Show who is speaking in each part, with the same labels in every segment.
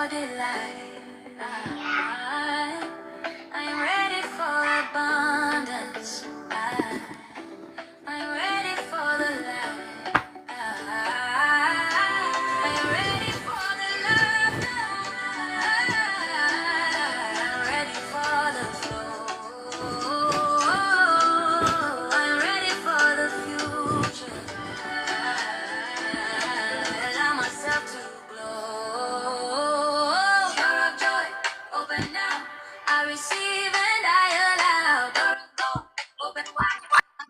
Speaker 1: for delight. I'm ready for abundance. I'm ready for the light. I'm ready for the love. I'm ready for the flow. I'm ready for the future. Allow myself to glow. Door of joy, open now. I receive and I allow. Door of gold, open wide.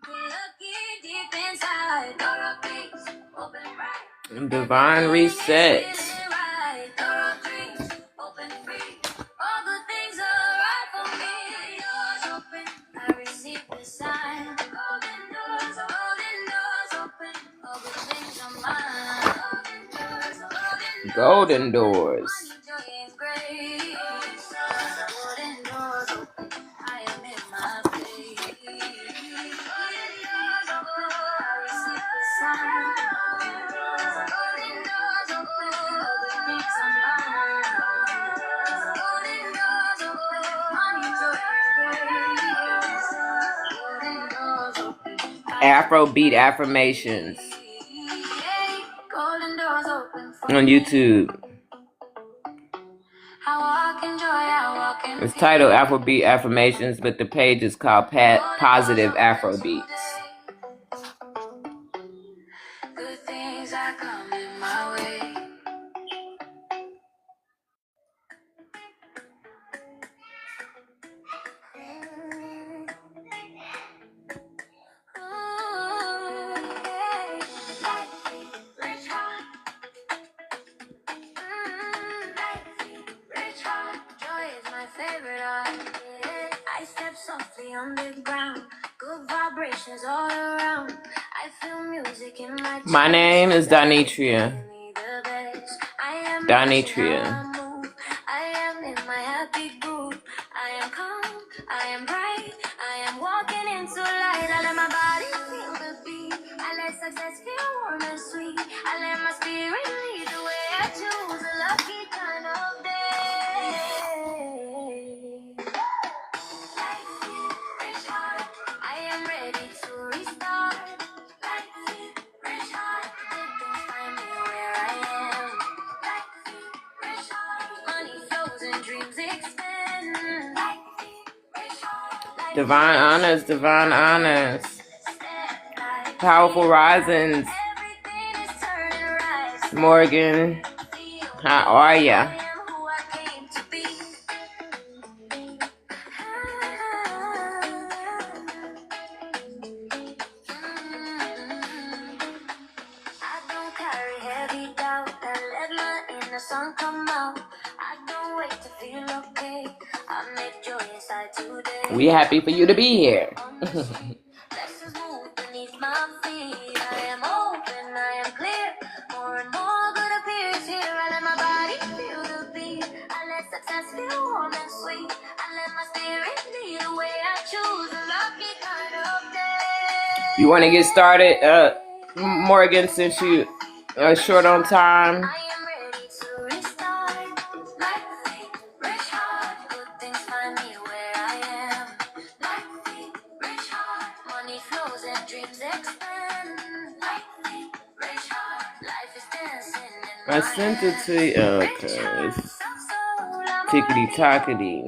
Speaker 1: Looking deep inside. Door of peace, open right. Divine reset. Door of dreams, open free. All good things are right for me. Doors open, I receive the sign. Golden doors open. All good things are mine. Golden doors. Money, joy, and grace. Golden doors open. I am in my place. Golden doors open. I receive the sign. Golden doors open. All the things are mine. Golden doors open. Money, joy, and grace. Golden doors open. Afrobeat affirmations on YouTube. It's titled Afrobeat Affirmations, but the page is called Positive Afrobeats. Good things are coming my way. I step softly on the ground, good vibrations all around. I feel music in my chest. My name is Donitria. Donitria. I am in my happy groove. I am calm, I am bright, I am walking into light. I let my body feel the beat. I let success feel warm and sweet. I let my spirit lead the way. I choose a lucky kind of day. I am ready to restart. Life it, rich heart. Good things find me where I am. Life it, rich heart. Money flows and dreams expand. Life it, rich heart. Divine honors, divine honors. Powerful risings. Morgan, how are ya? Sun come out. I don't wait to feel okay. I make joy inside today. We happy for you to be here. Blessings move beneath my feet. I am open, I am clear. More and more good appears here. I let my body feel the beat. I let success feel warm and sweet. I let my spirit lead the way. I choose a lucky kind of day. You want to get started, Morgan, since you are short on time? I sent it to you. Okay. It's tickety tockety.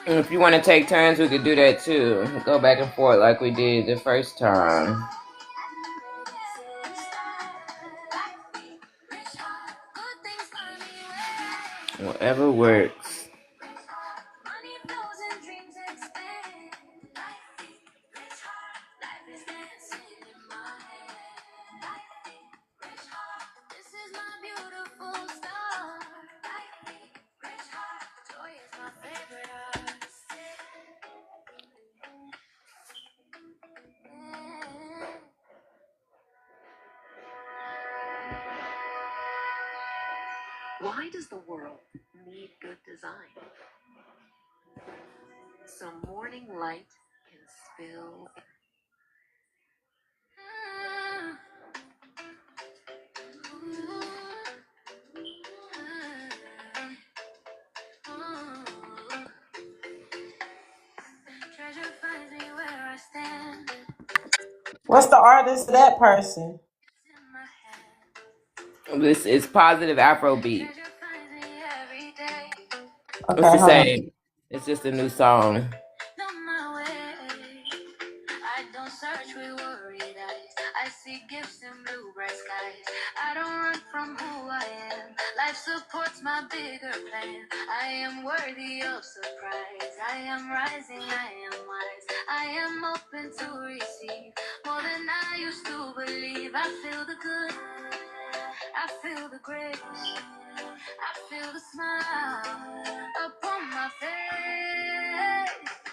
Speaker 1: If you want to take turns, we could do that too. Go back and forth like we did the first time. Whatever works.
Speaker 2: Why does the world need good design? So morning light can spill.
Speaker 1: Treasure finds me where I stand. What's the artist of that person? This is Positive Afrobeat. Okay, it's the same. It's just a new song. I don't search with worried eyes. I see gifts in blue bright skies. I don't run from who I am. Life supports my bigger plan. I am worthy of surprise. I am rising, I am wise. I am open to receive more than I used to believe. I feel the good. I feel the grace. I feel the smile upon my face.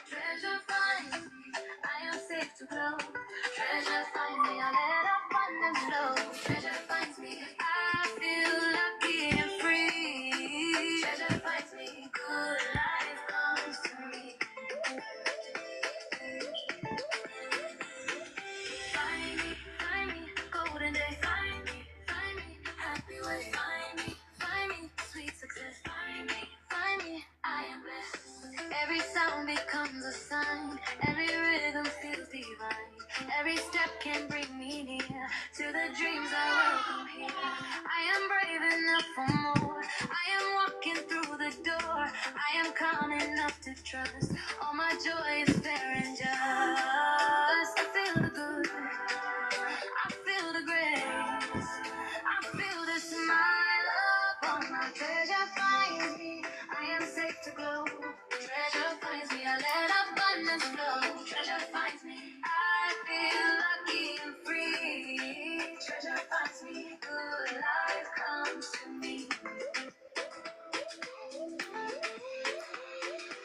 Speaker 1: Treasure finds me. I am safe to grow. Treasure finds me. I let abundance flow. Treasure finds me. I feel lucky and free. Treasure finds me. Good life comes to me. Find me, golden day. Find me, happy way. Find me, sweet success. Find me, I am blessed. Every sound becomes a sign. Every rhythm feels divine. Every step can bring me near to the dreams I welcome here. I am brave enough for more. I am walking through the door. I am calm enough to trust. All my joy is fair and just. I feel the good. I feel the grace. I feel the smile upon my treasure finds me. I am safe to glow. Treasure finds me. I let abundance flow. Treasure finds me. I feel lucky and free. Treasure finds me. Good life comes to me.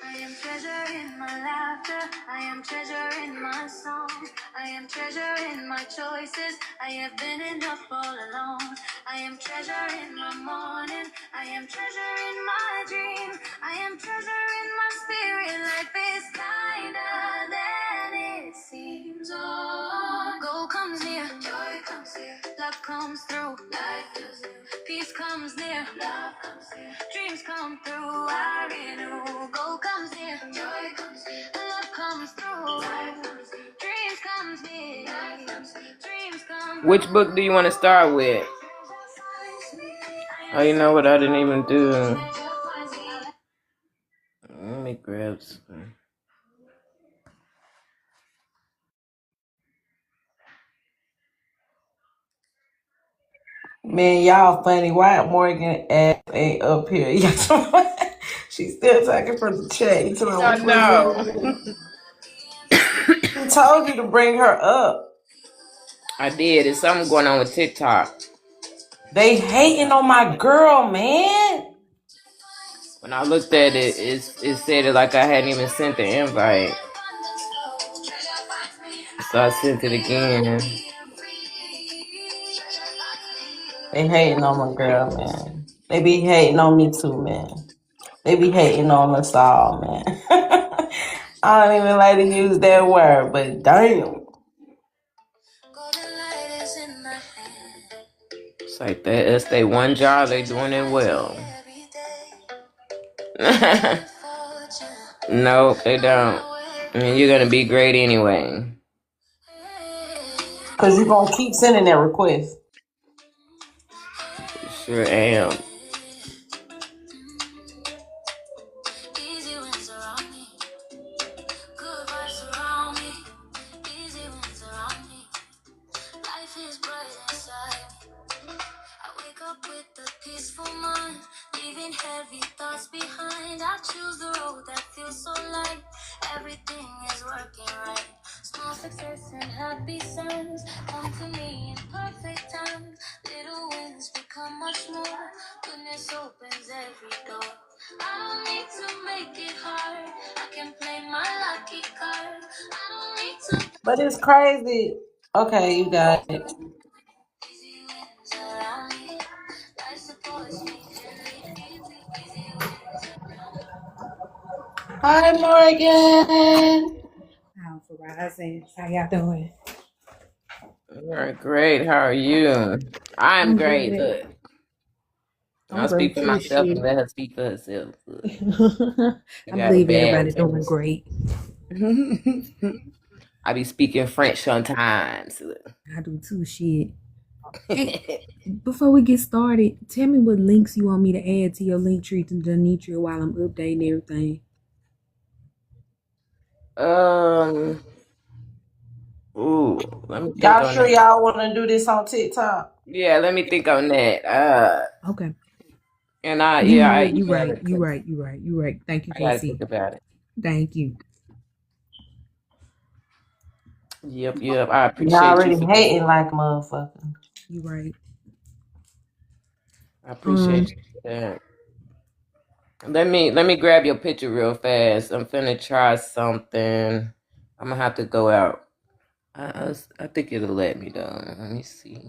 Speaker 1: I am treasure in my laughter. I am treasure in my song. I am treasure in my choices. I have been enough all along. I am treasure in my morning. I am treasure in my dream. I am treasure in my spirit. Life is kinder than it seems. Oh, gold comes near, joy comes near, love comes through, life is new. Peace comes near, love comes near, dreams come through, I renew. Gold comes near, joy comes near, love comes through, life comes near, dreams comes near, life comes near, dreams come through. Which book do you want to start with? Oh, you know what I didn't even do? Let me grab some. Man, y'all funny. Why Morgan ass ain't up here? She's still talking from the chat. I know. I told you to bring her up. I did. There's something going on with TikTok. They hating on my girl, man. When I looked at it, it said it like I hadn't even sent the invite. So I sent it again. They hating on my girl, man. They be hating on me too, man. They be hating on us all, man. I don't even like to use that word, but damn. It's like that. That's their one job. They doing it well. No, they don't. I mean, you're gonna be great anyway. Cause you're gonna keep sending that request. Sure am. Heavy thoughts behind. I choose the road that feels so light. Everything is working right. Small success and happy signs come to me in perfect time. Little wins become much more. Goodness opens every door. I don't need to make it hard. I can play my lucky card. I don't need to. But it's crazy. Okay, you got it.
Speaker 3: Hi, Morgan.
Speaker 4: Powerful Rising. How y'all doing?
Speaker 1: We're great. How are you? I'm great.
Speaker 4: Good.
Speaker 1: Look,
Speaker 4: I'm
Speaker 1: I'll speak
Speaker 4: great
Speaker 1: for
Speaker 4: too.
Speaker 1: myself and
Speaker 4: Shit.
Speaker 1: let her speak for herself. Look, I
Speaker 4: I
Speaker 1: got a
Speaker 4: believe
Speaker 1: bad
Speaker 4: everybody doing
Speaker 1: temper.
Speaker 4: great.
Speaker 1: I be speaking French sometimes. Look.
Speaker 4: I do too. Shit. Hey, before we get started, tell me what links you want me to add to your link tree to Denitra while I'm updating everything.
Speaker 1: Ooh, let me think
Speaker 3: Y'all
Speaker 1: on
Speaker 3: sure
Speaker 1: that.
Speaker 3: y'all want to do this on TikTok?
Speaker 1: Yeah, let me think on that.
Speaker 4: Okay.
Speaker 1: And
Speaker 4: You
Speaker 1: I
Speaker 4: right. You
Speaker 1: email
Speaker 4: right.
Speaker 1: it
Speaker 4: You
Speaker 1: to you.
Speaker 4: right. You right. You right. Thank you,
Speaker 1: I gotta
Speaker 4: JC.
Speaker 1: think about it.
Speaker 4: Thank you.
Speaker 1: Yep. I
Speaker 3: Y'all
Speaker 1: appreciate you
Speaker 3: already
Speaker 1: for that.
Speaker 3: hating like a motherfucker.
Speaker 4: You right.
Speaker 1: I appreciate you for that. Let me grab your picture real fast. I'm finna try something. I'm gonna have to go out. I think it'll let me though. Let me see.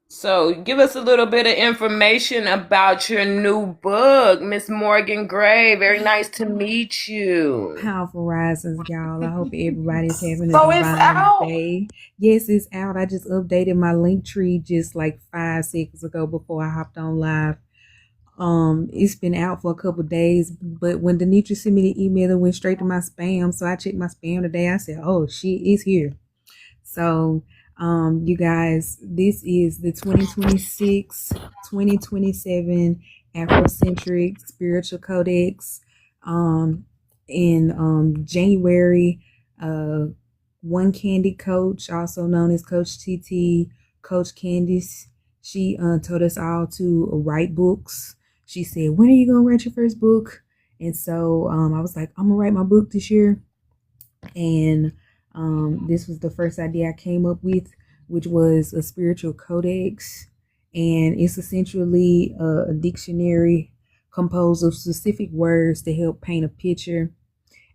Speaker 1: So, give us a little bit of information about your new book, Miss Morgan Gray. Very nice to meet you.
Speaker 4: Powerful Risings, y'all. I hope everybody's having a
Speaker 3: So it's
Speaker 4: divine
Speaker 3: out.
Speaker 4: day. Yes, it's out. I just updated my link tree just like 5 seconds ago before I hopped on live. It's been out for a couple days, but when Denitra sent me the email, it went straight to my spam. So I checked my spam today. I said, "Oh shit, it's here." So, you guys, this is the 2026-2027 Afrocentric Spiritual Codex. In January, One Candy Coach, also known as Coach TT, Coach Candice, she told us all to write books. She said, "When are you gonna write your first book?" And so I was like, "I'm gonna write my book this year." And this was the first idea I came up with, which was a spiritual codex. And it's essentially a dictionary composed of specific words to help paint a picture.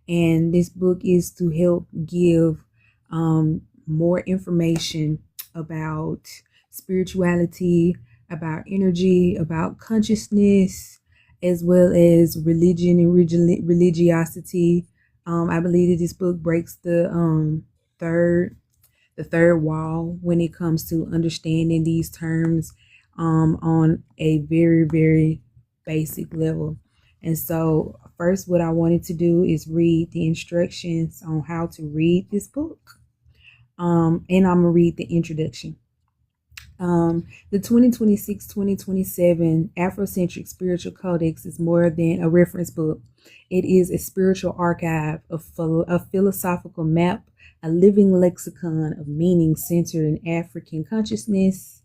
Speaker 4: And this book is to help give more information about spirituality, about energy, about consciousness, as well as religion and religiosity. I believe that this book breaks the third wall when it comes to understanding these terms on a very, very basic level. And so, first, what I wanted to do is read the instructions on how to read this book. And I'm going to read the introduction. The 2026-2027 Afrocentric Spiritual Codex is more than a reference book. It is a spiritual archive, a philosophical map, a living lexicon of meaning centered in African consciousness,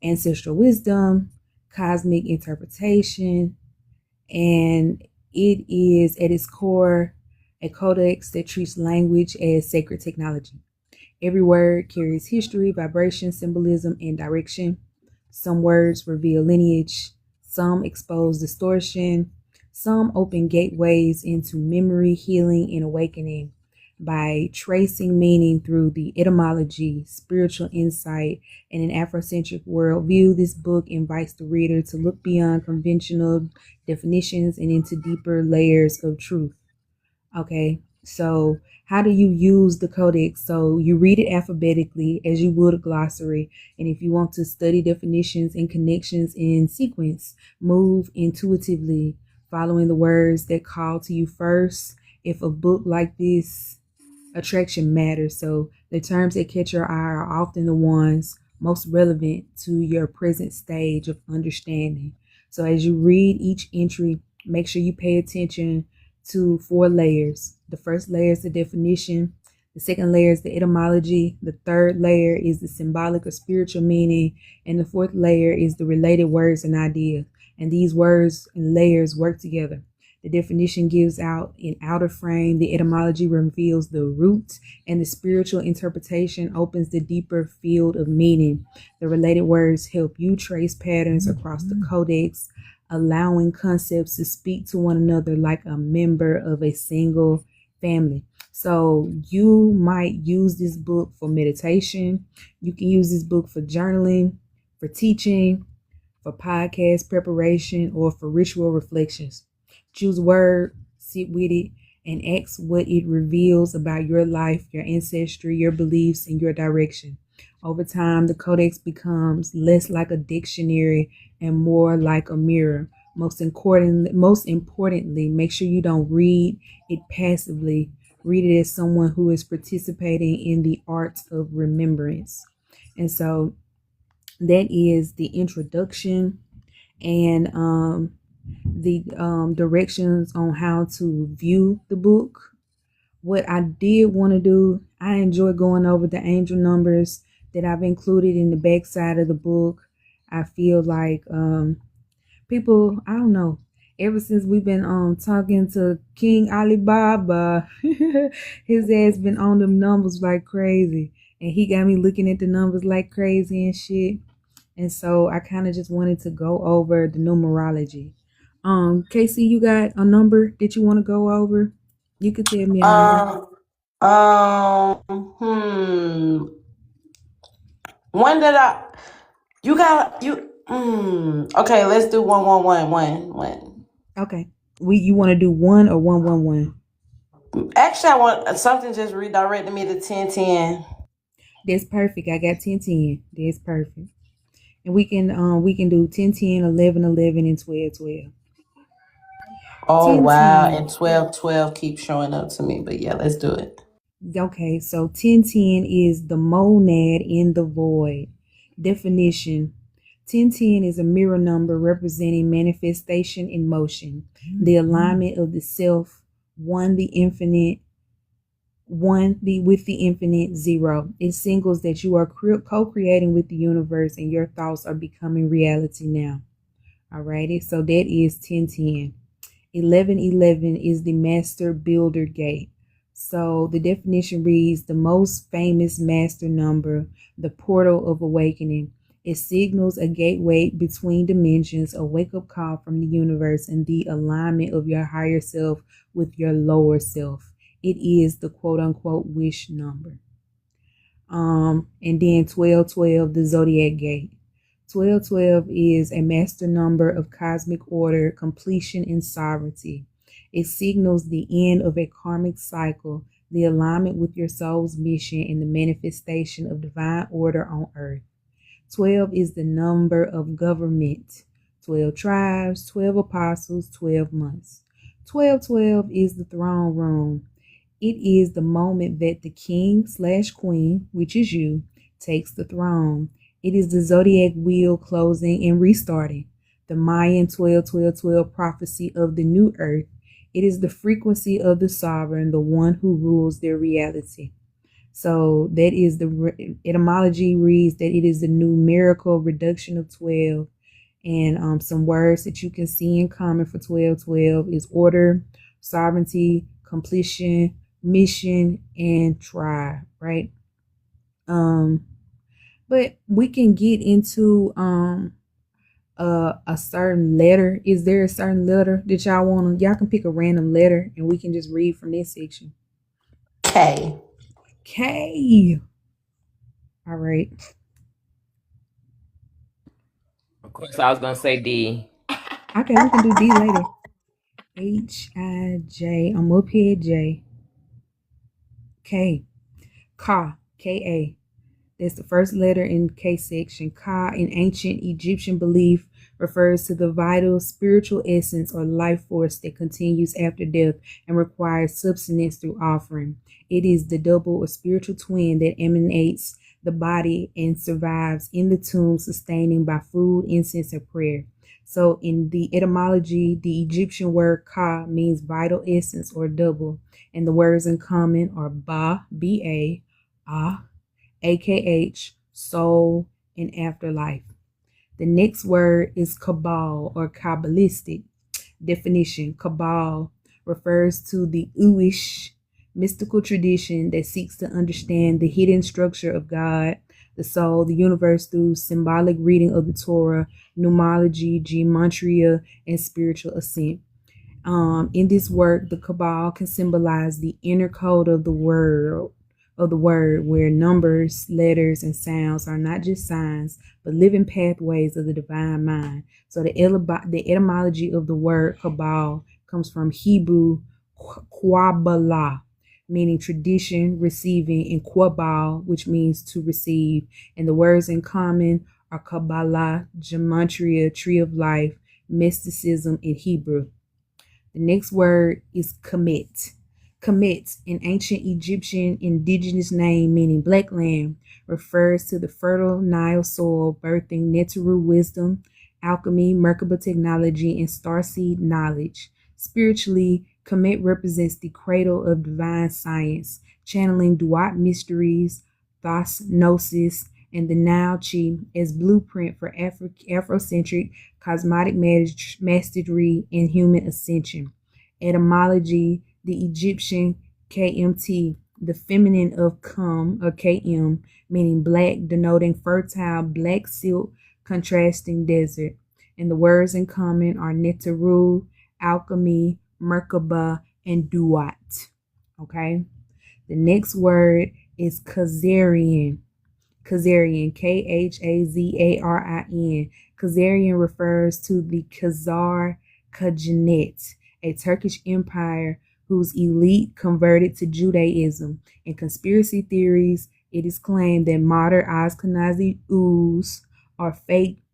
Speaker 4: ancestral wisdom, cosmic interpretation, and it is at its core a codex that treats language as sacred technology. Every word carries history, vibration, symbolism, and direction. Some words reveal lineage, some expose distortion, some open gateways into memory, healing, and awakening. By tracing meaning through the etymology, spiritual insight, and an Afrocentric worldview, this book invites the reader to look beyond conventional definitions and into deeper layers of truth. Okay, so how do you use the codex? So you read it alphabetically as you would a glossary. And if you want to study definitions and connections in sequence, move intuitively, following the words that call to you first. If a book like this, attraction matters. So the terms that catch your eye are often the ones most relevant to your present stage of understanding. So as you read each entry, make sure you pay attention to 4 layers. The first layer is the definition. The second layer is the etymology. The third layer is the symbolic or spiritual meaning. And the fourth layer is the related words and ideas. And these words and layers work together. The definition gives out an outer frame. The etymology reveals the root, and the spiritual interpretation opens the deeper field of meaning. The related words help you trace patterns across the codex, allowing concepts to speak to one another like a member of a single family. So you might use this book for meditation. You can use this book for journaling, for teaching, for podcast preparation, or for ritual reflections. Choose a word, sit with it, and ask what it reveals about your life, your ancestry, your beliefs, and your direction. Over time, the codex becomes less like a dictionary and more like a mirror. Most importantly, make sure you don't read it passively. Read it as someone who is participating in the art of remembrance. And so that is the introduction and the directions on how to view the book. What I did want to do, I enjoy going over the angel numbers that I've included in the back side of the book. I feel like people, I don't know, ever since we've been talking to King Alibaba, his ass been on them numbers like crazy. And he got me looking at the numbers like crazy and shit. And so I kind of just wanted to go over the numerology. Casey, you got a number that you want to go over? You could tell me a number.
Speaker 3: One that okay, let's do 11111.
Speaker 4: Okay. You want to do 1 or 111?
Speaker 3: Actually, I want something just redirected me to 1010.
Speaker 4: That's perfect. I got 1010. That's perfect. And we can do 1010, 1111, and 1212.
Speaker 3: Oh 10, wow, 10. And 1212 keeps showing up to me, but yeah, let's do it.
Speaker 4: Okay, so 1010 is the monad in the void. Definition: 1010 is a mirror number representing manifestation in motion, the alignment of the self, with the infinite 0. It signals that you are co-creating with the universe and your thoughts are becoming reality now. Alrighty, so that is 1010. 1111 is the master builder gate. So the definition reads: the most famous master number, the portal of awakening. It signals a gateway between dimensions, a wake-up call from the universe, and the alignment of your higher self with your lower self. It is the quote-unquote wish number. And then 1212, the zodiac gate. 1212 is a master number of cosmic order, completion, and sovereignty. It signals the end of a karmic cycle, the alignment with your soul's mission, and the manifestation of divine order on earth. 12 is the number of government. 12 tribes, 12 apostles, 12 months. 1212 is the throne room. It is the moment that the king/queen, which is you, takes the throne. It is the zodiac wheel closing and restarting. The Mayan 12-12-12 prophecy of the new earth. It is the frequency of the sovereign, the one who rules their reality. So that is the etymology reads that it is the numerical reduction of 12. And some words that you can see in common for 1212 is order, sovereignty, completion, mission, and tribe, right? But we can get into a certain letter. Is there a certain letter that y'all can pick a random letter and we can just read from this section?
Speaker 3: K.
Speaker 4: All right.
Speaker 1: Of course, I was gonna say D.
Speaker 4: Okay, we can do D later. H-I-J. I'm up here, J. K. Ka. K-A. That's the first letter in K section. Ka, in ancient Egyptian belief, refers to the vital spiritual essence or life force that continues after death and requires subsistence through offering. It is the double or spiritual twin that emanates the body and survives in the tomb, sustaining by food, incense, and prayer. So in the etymology, the Egyptian word Ka means vital essence or double, and the words in common are Ba, B-A, Ah, AKH, soul, and afterlife. The next word is Cabal or Kabbalistic. Definition: Cabal refers to the Uish mystical tradition that seeks to understand the hidden structure of God, the soul, the universe through symbolic reading of the Torah, numerology, gematria, and spiritual ascent. In this work, the Cabal can symbolize the inner code of the world, of the word, where numbers, letters, and sounds are not just signs, but living pathways of the divine mind. So the etymology of the word Kabbalah comes from Hebrew Quabbalah, meaning tradition, receiving, and Quabal, which means to receive. And the words in common are Kabbalah, Gematria, Tree of Life, mysticism in Hebrew. The next word is Kemet. Kemet, an ancient Egyptian indigenous name meaning black land, refers to the fertile Nile soil birthing Neteru wisdom, alchemy, Merkaba technology, and starseed knowledge. Spiritually, Kemet represents the cradle of divine science, channeling Duat mysteries, Thos-Gnosis, and the Nile Chi as blueprint for Afrocentric cosmetic mastery and human ascension. Etymology, the Egyptian KMT, the feminine of Kum or KM, meaning black, denoting fertile black silk, contrasting desert. And the words in common are Neteru, alchemy, Merkaba, and Duat. Okay. The next word is Khazarian. Khazarian, Khazarin. Khazarian refers to the Khazar Khajanet, a Turkish empire whose elite converted to Judaism. In conspiracy theories, it is claimed that modern Ashkenazi Jews are fake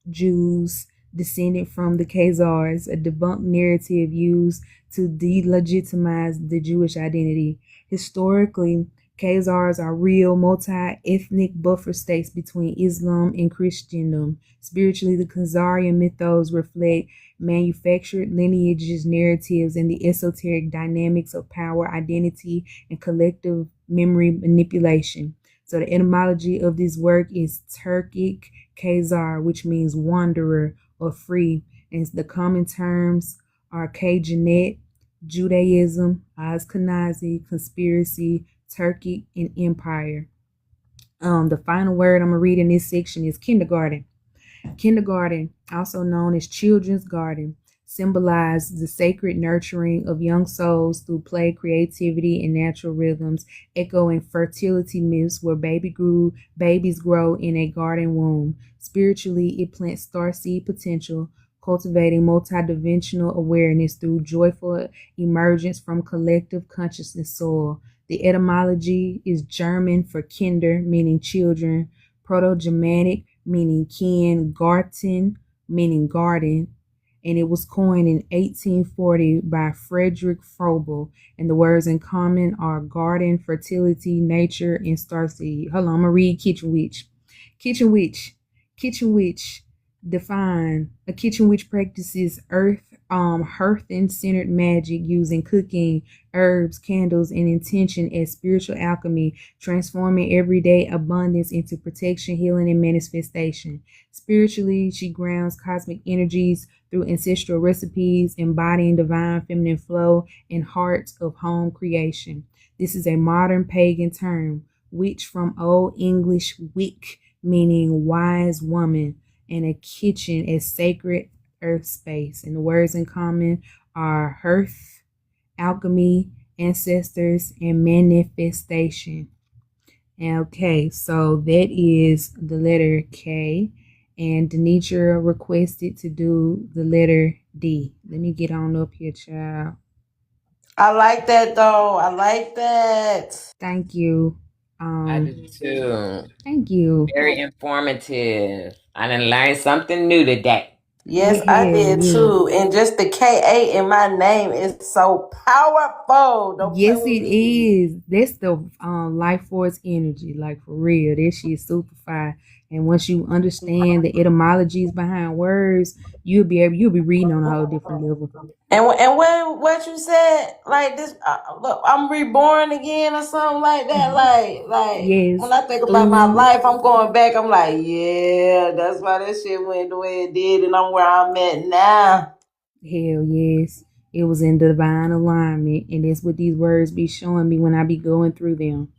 Speaker 4: Jews descended from the Khazars, a debunked narrative used to delegitimize the Jewish identity. Historically, Khazars are real multi-ethnic buffer states between Islam and Christendom. Spiritually, the Khazarian mythos reflect manufactured lineages, narratives, and the esoteric dynamics of power, identity, and collective memory manipulation. So the etymology of this work is Turkic Khazar, which means wanderer or free. And the common terms are Khajanet, Judaism, Ashkenazi, conspiracy, Turkey, and empire. The final word I'm going to read in this section is kindergarten. Kindergarten, also known as children's garden, symbolizes the sacred nurturing of young souls through play, creativity, and natural rhythms, echoing fertility myths where babies grow in a garden womb. Spiritually, it plants starseed potential, cultivating multidimensional awareness through joyful emergence from collective consciousness soil. The etymology is German for kinder, meaning children, Proto-Germanic, meaning kin, Garten, meaning garden, and it was coined in 1840 by Frederick Froebel. And the words in common are garden, fertility, nature, and starseed. Hold on, I'm going to read Kitchen Witch. Kitchen Witch. Kitchen Witch. Define. A kitchen witch practices earthen-centered magic using cooking, herbs, candles, and intention as spiritual alchemy, transforming everyday abundance into protection, healing, and manifestation. Spiritually, she grounds cosmic energies through ancestral recipes, embodying divine feminine flow and hearts of home creation. This is a modern pagan term, witch from Old English wick, meaning wise woman, and a kitchen as sacred earth space. And the words in common are hearth, alchemy, ancestors, and manifestation. Okay, so that is the letter K. And Denitra requested to do the letter D. Let me get on up here, child.
Speaker 3: I like that though. I like that.
Speaker 4: Thank you.
Speaker 1: I do too.
Speaker 4: Thank you.
Speaker 1: Very informative. I done learned something new today.
Speaker 3: Yes, I did too. And just the KA in my name is so powerful.
Speaker 4: Yes, it is. That's the life force energy, like for real. That shit is super fire. And once you understand the etymologies behind words, you'll be reading on a whole different level.
Speaker 3: And what you said, like this, look, I'm reborn again or something like that. Like
Speaker 4: yes.
Speaker 3: When I think about my life, I'm going back. I'm like, yeah, that's why that shit went the way it did, and I'm where I'm at now.
Speaker 4: Hell yes, it was in divine alignment, and that's what these words be showing me when I be going through them.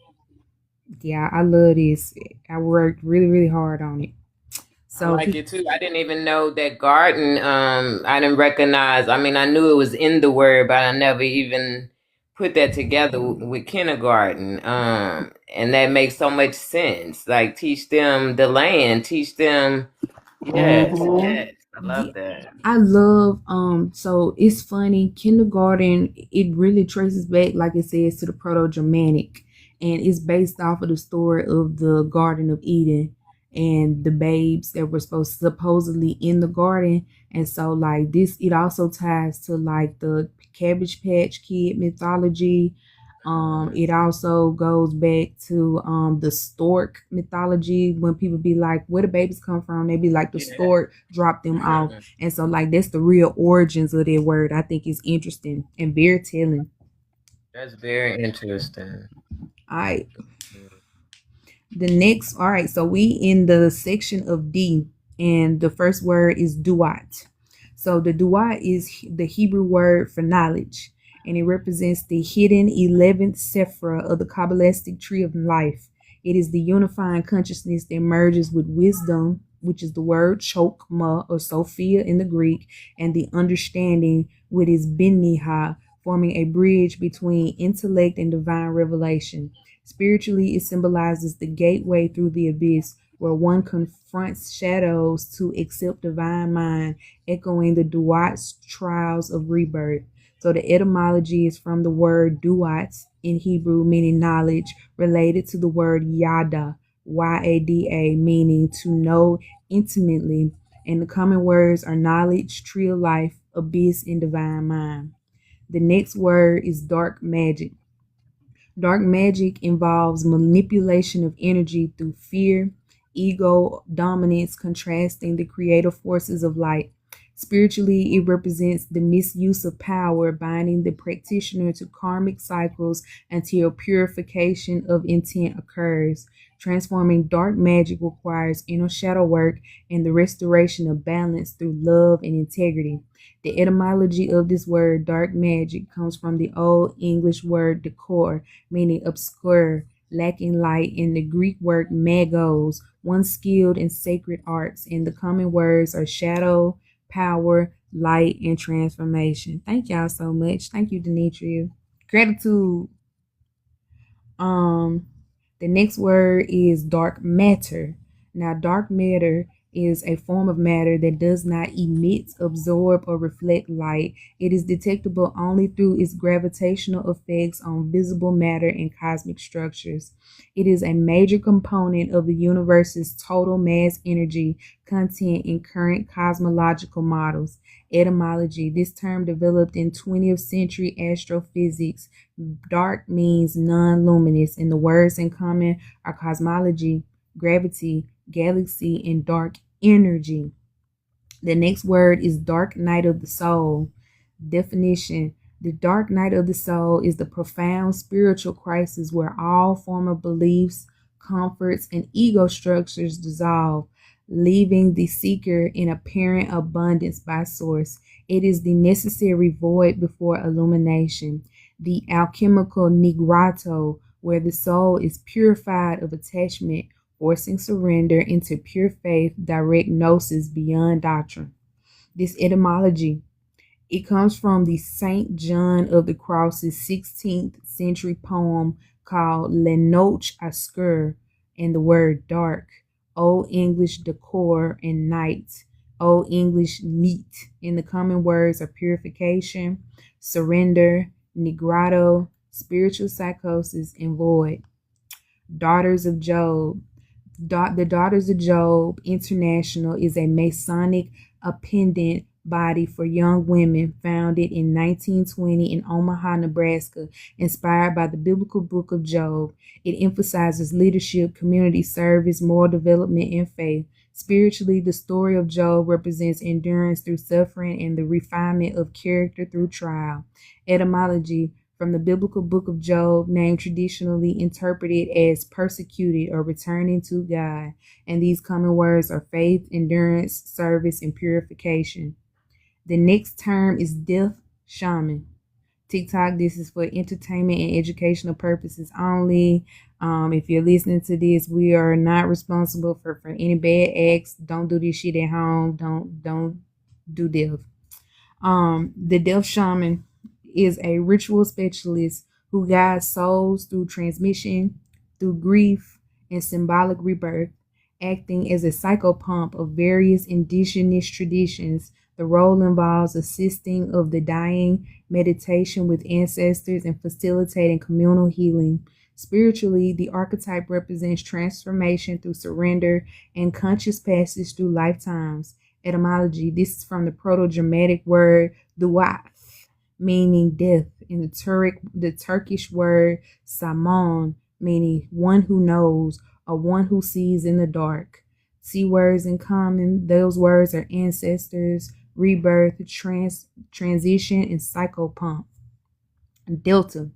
Speaker 4: Yeah, I love this. I worked really, really hard on it. So
Speaker 1: I like it too. I didn't even know that garden. I didn't recognize. I mean, I knew it was in the word, but I never even put that together with kindergarten, and that makes so much sense. Like, teach them the land, teach them. Yes, yes, I love that.
Speaker 4: I love so it's funny, kindergarten, it really traces back, like it says, to the Proto-Germanic, and it's based off of the story of the Garden of Eden and the babes that were supposedly in the garden. And so like this, it also ties to like the Cabbage Patch Kid mythology. It also goes back to the stork mythology. When people be like, where the babies come from, they be like, the stork dropped them off. And so like that's the real origins of that word. I think is interesting and very telling.
Speaker 1: That's very interesting.
Speaker 4: All right. The next, all right, so we in the section of D, and the first word is duat. So the duat is the Hebrew word for knowledge, and it represents the hidden 11th sephra of the Kabbalistic tree of life. It is the unifying consciousness that merges with wisdom, which is the word chokmah or Sophia in the Greek, and the understanding, which is binniha, forming a bridge between intellect and divine revelation. Spiritually, it symbolizes the gateway through the abyss, where one confronts shadows to accept divine mind, echoing the duat's trials of rebirth. So the etymology is from the word duat in Hebrew, meaning knowledge, related to the word yada, Y-A-D-A, meaning to know intimately. And the common words are knowledge, tree of life, abyss, and divine mind. The next word is dark magic. Dark magic involves manipulation of energy through fear, ego, dominance, contrasting the creative forces of light. Spiritually, it represents the misuse of power, binding the practitioner to karmic cycles until purification of intent occurs. Transforming dark magic requires inner shadow work and the restoration of balance through love and integrity. The etymology of this word, dark magic, comes from the Old English word decor, meaning obscure, lacking light, and the Greek word magos, one skilled in sacred arts. And the common words are shadow, power, light, and transformation. Thank y'all so much. Thank you, Demetria. Gratitude. The next word is dark matter. Now, dark matter is a form of matter that does not emit, absorb, or reflect light. It is detectable only through its gravitational effects on visible matter and cosmic structures. It is a major component of the universe's total mass energy content in current cosmological models. Etymology. This term developed in 20th century astrophysics. Dark means non-luminous, and the words in common are cosmology, gravity, galaxy, and dark energy. The next word is dark night of the soul. Definition. The dark night of the soul is the profound spiritual crisis where all former beliefs, comforts, and ego structures dissolve, leaving the seeker in apparent abundance by source. It is the necessary void before illumination. The alchemical nigrato, where the soul is purified of attachment, forcing surrender into pure faith, direct gnosis beyond doctrine. This etymology, it comes from the St. John of the Cross's 16th century poem called Le Noche Oscure, and the word dark, Old English decor, and night, Old English meat. And the common words are purification, surrender, nigrato, spiritual psychosis, and void. Daughters of Job. The Daughters of Job International is a Masonic appendant body for young women founded in 1920 in Omaha, Nebraska, inspired by the biblical book of Job. It emphasizes leadership, community service, moral development, and faith. Spiritually, the story of Job represents endurance through suffering and the refinement of character through trial. Etymology, from the biblical book of Job, name traditionally interpreted as persecuted or returning to God. And these common words are faith, endurance, service, and purification. The next term is deaf shaman. TikTok, this is for entertainment and educational purposes only. If you're listening to this, we are not responsible for any bad acts. Don't do this shit at home. Don't do deaf. The deaf shaman is a ritual specialist who guides souls through transmission, through grief, and symbolic rebirth, acting as a psychopomp of various indigenous traditions. The role involves assisting of the dying, meditation with ancestors, and facilitating communal healing. Spiritually, the archetype represents transformation through surrender and conscious passage through lifetimes. Etymology: this is from the Proto-Germanic word duath, meaning death, and the Turkish word samon, meaning one who knows or one who sees in the dark. See words in common. Those words are ancestors, rebirth, transition, and psychopomp. Delta.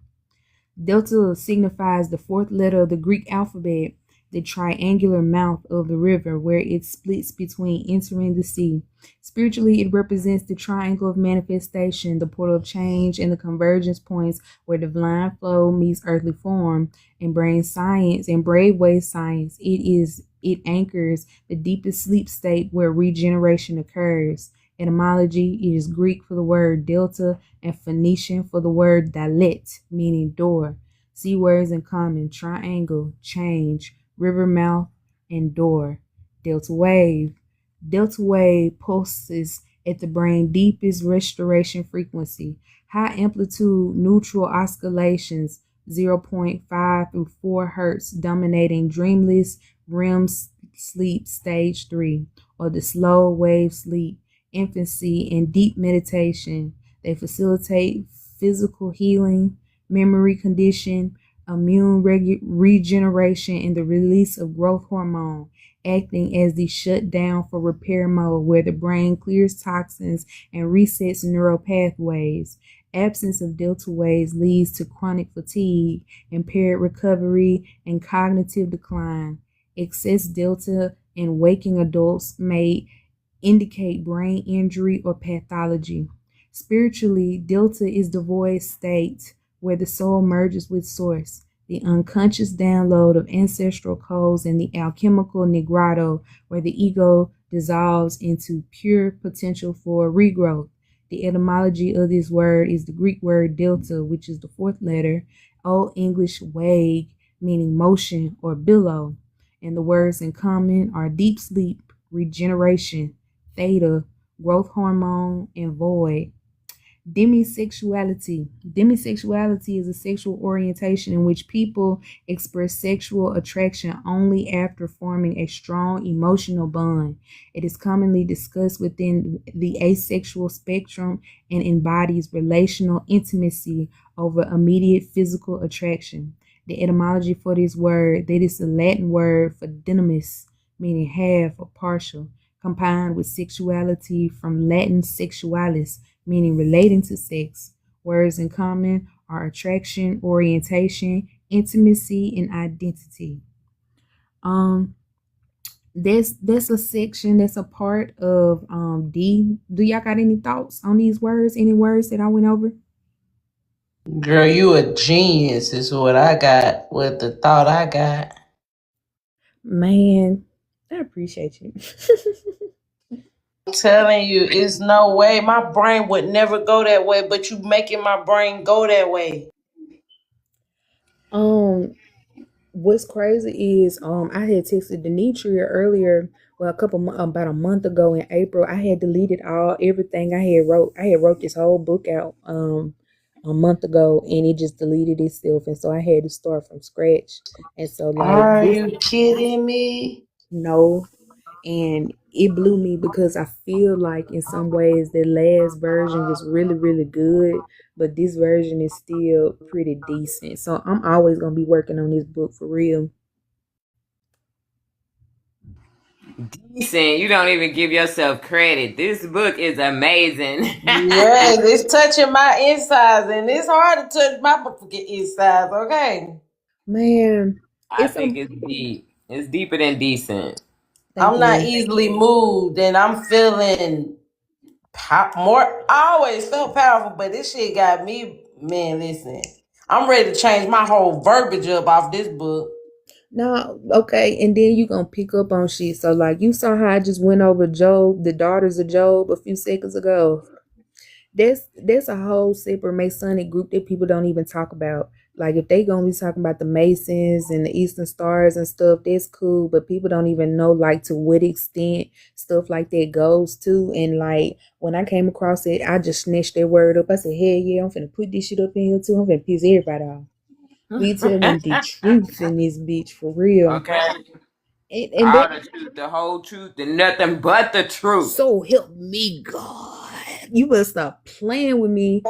Speaker 4: Delta signifies the fourth letter of the Greek alphabet, the triangular mouth of the river where it splits between entering the sea. Spiritually, it represents the triangle of manifestation, the portal of change, and the convergence points where divine flow meets earthly form and brings science and brave way science. It anchors the deepest sleep state where regeneration occurs. Etymology: it is Greek for the word delta and Phoenician for the word dalet, meaning door. See words in common: triangle, change, river mouth, and door. Delta wave. Delta wave pulses at the brain deepest restoration frequency. High amplitude neutral oscillations 0.5 through 4 hertz, dominating dreamless REM sleep stage 3, or the slow wave sleep, infancy, and deep meditation. They facilitate physical healing, memory condition, immune regeneration, and the release of growth hormone, acting as the shutdown for repair mode where the brain clears toxins and resets neural pathways. Absence of delta waves leads to chronic fatigue, impaired recovery, and cognitive decline. Excess delta in waking adults may indicate brain injury or pathology. Spiritually, delta is the void state where the soul merges with source, the unconscious download of ancestral codes, and the alchemical nigredo where the ego dissolves into pure potential for regrowth. The etymology of this word is the Greek word delta, which is the fourth letter, Old English wag, meaning motion or billow, and the words in common are deep sleep, regeneration, theta, growth hormone, and void. Demisexuality. Demisexuality is a sexual orientation in which people express sexual attraction only after forming a strong emotional bond. It is commonly discussed within the asexual spectrum and embodies relational intimacy over immediate physical attraction. The etymology for this word, that is the Latin word for dynamis, meaning half or partial, combined with sexuality from Latin sexualis, meaning relating to sex. Words in common are attraction, orientation, intimacy, and identity. That's a section that's a part of D. Do y'all got any thoughts on these words? Any words that I went over?
Speaker 3: Girl, you a genius is what I got, what the thought I got.
Speaker 4: Man, I appreciate you.
Speaker 3: I'm telling you, it's no way. My brain would never go that way, but you making my brain go that way.
Speaker 4: What's crazy is I had texted Demetria earlier, well, about a month ago in April. I had deleted everything I had wrote. I had wrote this whole book out a month ago, and it just deleted itself, and so I had to start from scratch. And so, like,
Speaker 3: Are you kidding me?
Speaker 4: No, and it blew me because I feel like in some ways the last version was really, really good, but this version is still pretty decent. So I'm always gonna be working on this book for real.
Speaker 1: Decent. You don't even give yourself credit. This book is amazing.
Speaker 3: Yes, it's touching my insides, and it's hard to touch my insides, okay?
Speaker 4: Man,
Speaker 1: I think it's deep. It's deeper than decent.
Speaker 3: I'm not easily moved, and I'm feeling more. I always felt powerful, but this shit got me, man, listen. I'm ready to change my whole verbiage up off this book.
Speaker 4: No, okay, and then you gonna pick up on shit. So like you saw how I just went over Job, the daughters of Job, a few seconds ago. that's a whole separate Masonic group that people don't even talk about. Like if they gonna be talking about the Masons and the Eastern Stars and stuff, that's cool. But people don't even know like to what extent stuff like that goes to. And like when I came across it, I just snatched that word up. I said, "Hell yeah, I'm finna put this shit up in here too. I'm finna piss everybody off. We telling the truth in this bitch for real."
Speaker 1: Okay.
Speaker 4: And
Speaker 1: All
Speaker 4: that,
Speaker 1: the truth, the whole truth, and nothing but the truth.
Speaker 4: so help me God. You better stop playing with me.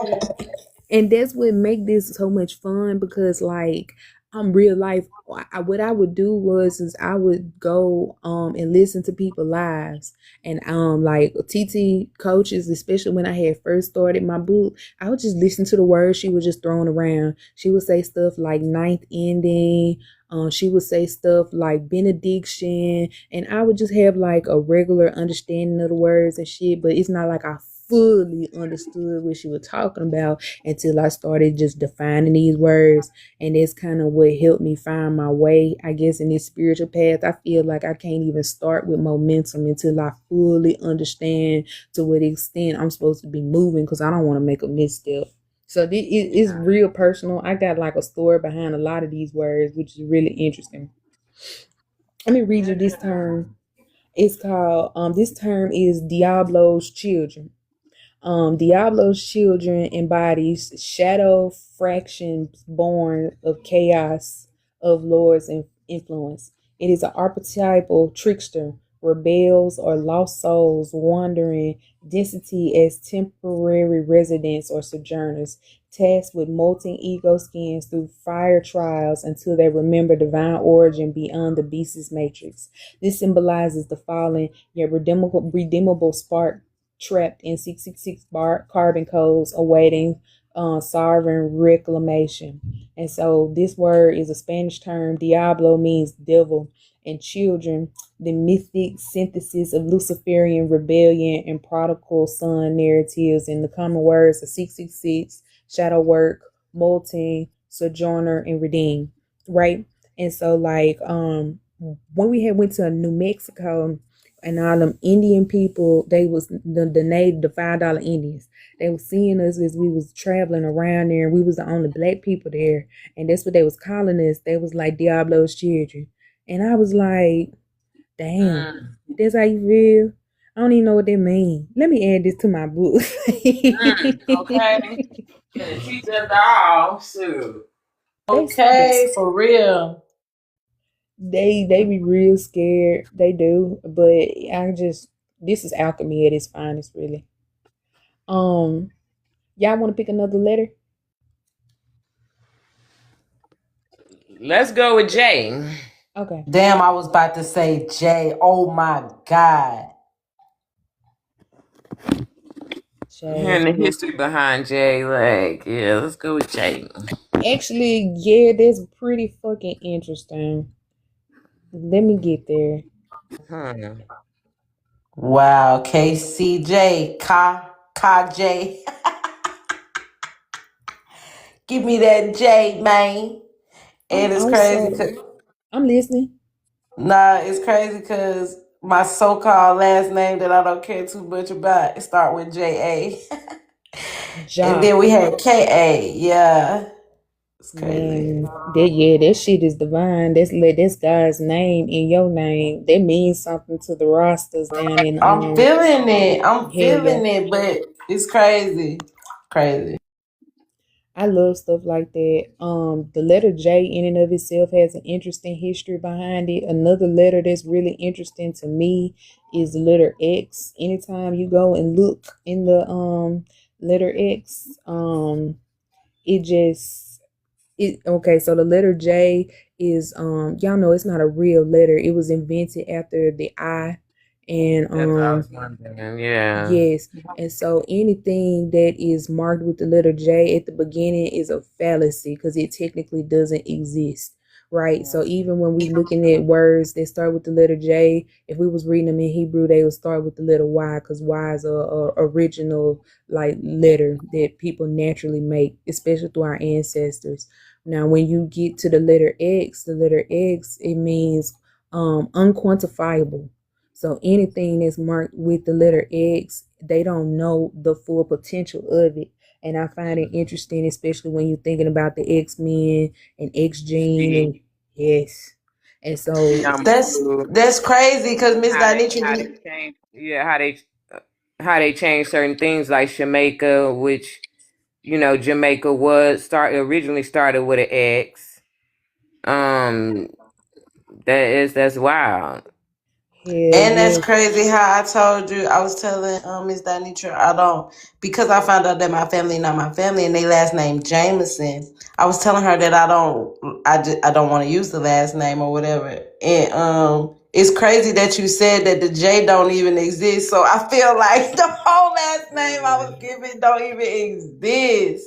Speaker 4: And that's what make this so much fun because like I'm real life. What I would do is I would go and listen to people lives and like TT coaches, especially when I had first started my book, I would just listen to the words she was just throwing around. She would say stuff like ninth ending. She would say stuff like benediction, and I would just have like a regular understanding of the words and shit. But it's not like I fully understood what she was talking about until I started just defining these words. And that's kind of what helped me find my way, I guess, in this spiritual path. I feel like I can't even start with momentum until I fully understand to what extent I'm supposed to be moving because I don't want to make a misstep. So it's real personal. I got like a story behind a lot of these words, which is really interesting. Let me read you this term. It's called, this term is Diablo's children. Diablo's children embodies shadow fractions born of chaos of Lord's influence. It is an archetypal trickster, rebels or lost souls wandering density as temporary residents or sojourners, tasked with molten ego skins through fire trials until they remember divine origin beyond the beast's matrix. This symbolizes the fallen yet redeemable spark trapped in 666 carbon codes awaiting sovereign reclamation. And so this word is a Spanish term. Diablo means devil, and children, the mythic synthesis of Luciferian rebellion and prodigal son narratives in the common words of 666, shadow work, molten, sojourner, and redeem, right? And so like when we went to New Mexico, and all them Indian people, they was the native, the $5 Indians. They was seeing us as we was traveling around there, and we was the only black people there, and that's what they was calling us. They was like Diablo's children, and I was like, damn, that's how you feel. I don't even know what that means. Let me add this to my book.
Speaker 1: Okay. Teach us all. Shoot.
Speaker 3: Okay, for real.
Speaker 4: They be real scared. They do, but this is alchemy at its finest, really. Y'all want to pick another letter?
Speaker 1: Let's go with J.
Speaker 4: Okay.
Speaker 3: Damn, I was about to say J. Oh my God.
Speaker 1: And the history behind J. Like, yeah, let's go with J.
Speaker 4: Actually, yeah, that's pretty fucking interesting. Let me get there.
Speaker 3: Wow, KCJ, KJ. Give me that J, man. And it's crazy.
Speaker 4: I'm listening.
Speaker 3: Nah, it's crazy because my so-called last name that I don't care too much about, it start with J-A. And then we had K-A. Yeah. It's crazy.
Speaker 4: Man, that shit is divine. That's God's name in your name. That means something to the rosters down in.
Speaker 3: I'm feeling it. I'm feeling it, but it's crazy. Crazy.
Speaker 4: I love stuff like that. The letter J in and of itself has an interesting history behind it. Another letter that's really interesting to me is the letter X. Anytime you go and look in the letter X, okay, so the letter J is y'all know it's not a real letter. It was invented after the I. And
Speaker 1: yeah.
Speaker 4: Yes. And so anything that is marked with the letter J at the beginning is a fallacy because it technically doesn't exist. Right. So even when we looking at words that start with the letter J, if we was reading them in Hebrew, they would start with the letter Y because Y is a original like letter that people naturally make, especially through our ancestors. Now, when you get to the letter X, it means unquantifiable. So anything that's marked with the letter X they don't know the full potential of it. And I find it interesting, especially when you're thinking about the X-Men and X-Gene and yes. And so
Speaker 3: That's crazy because Miss
Speaker 1: how they
Speaker 3: Donitra.
Speaker 1: change, yeah, how they change certain things like Jamaica, which Jamaica originally started with an X. That's wild.
Speaker 4: hell
Speaker 3: And that's
Speaker 4: yes.
Speaker 3: crazy how I told you. I was telling Miss Donitra, I don't, because I found out that my family not my family and they last name Jameson. I was telling her that I don't want to use the last name or whatever. And it's crazy that you said that the J don't even exist. So I feel like the whole last name I was given don't even exist.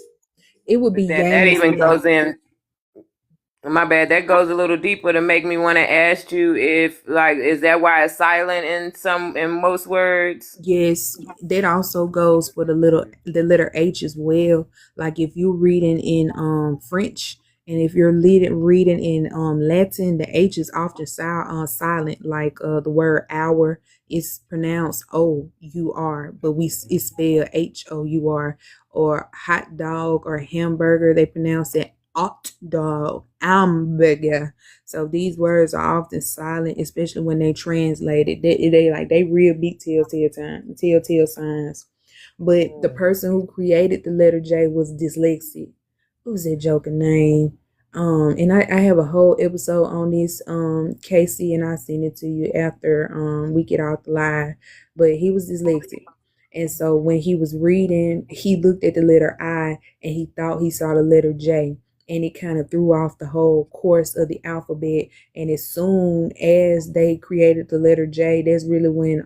Speaker 4: It would be
Speaker 1: That even
Speaker 4: Jameson.
Speaker 1: goes in. My bad. That goes a little deeper to make me want to ask you if, like, is that why it's silent in most words?
Speaker 4: Yes, that also goes for the letter H as well. Like if you're reading in French and if you're reading in Latin, the H is often silent. Like the word hour is pronounced O-U-R, but it's spelled H-O-U-R. Or hot dog or hamburger, they pronounce it hot dog, hamburger. So these words are often silent, especially when they translated. They real big telltale signs. But the person who created the letter J was dyslexic. What was that joker name? And I have a whole episode on this, Casey, and I send it to you after we get off the live. But he was dyslexic. And so when he was reading, he looked at the letter I and he thought he saw the letter J. And it kind of threw off the whole course of the alphabet. And as soon as they created the letter J, that's really when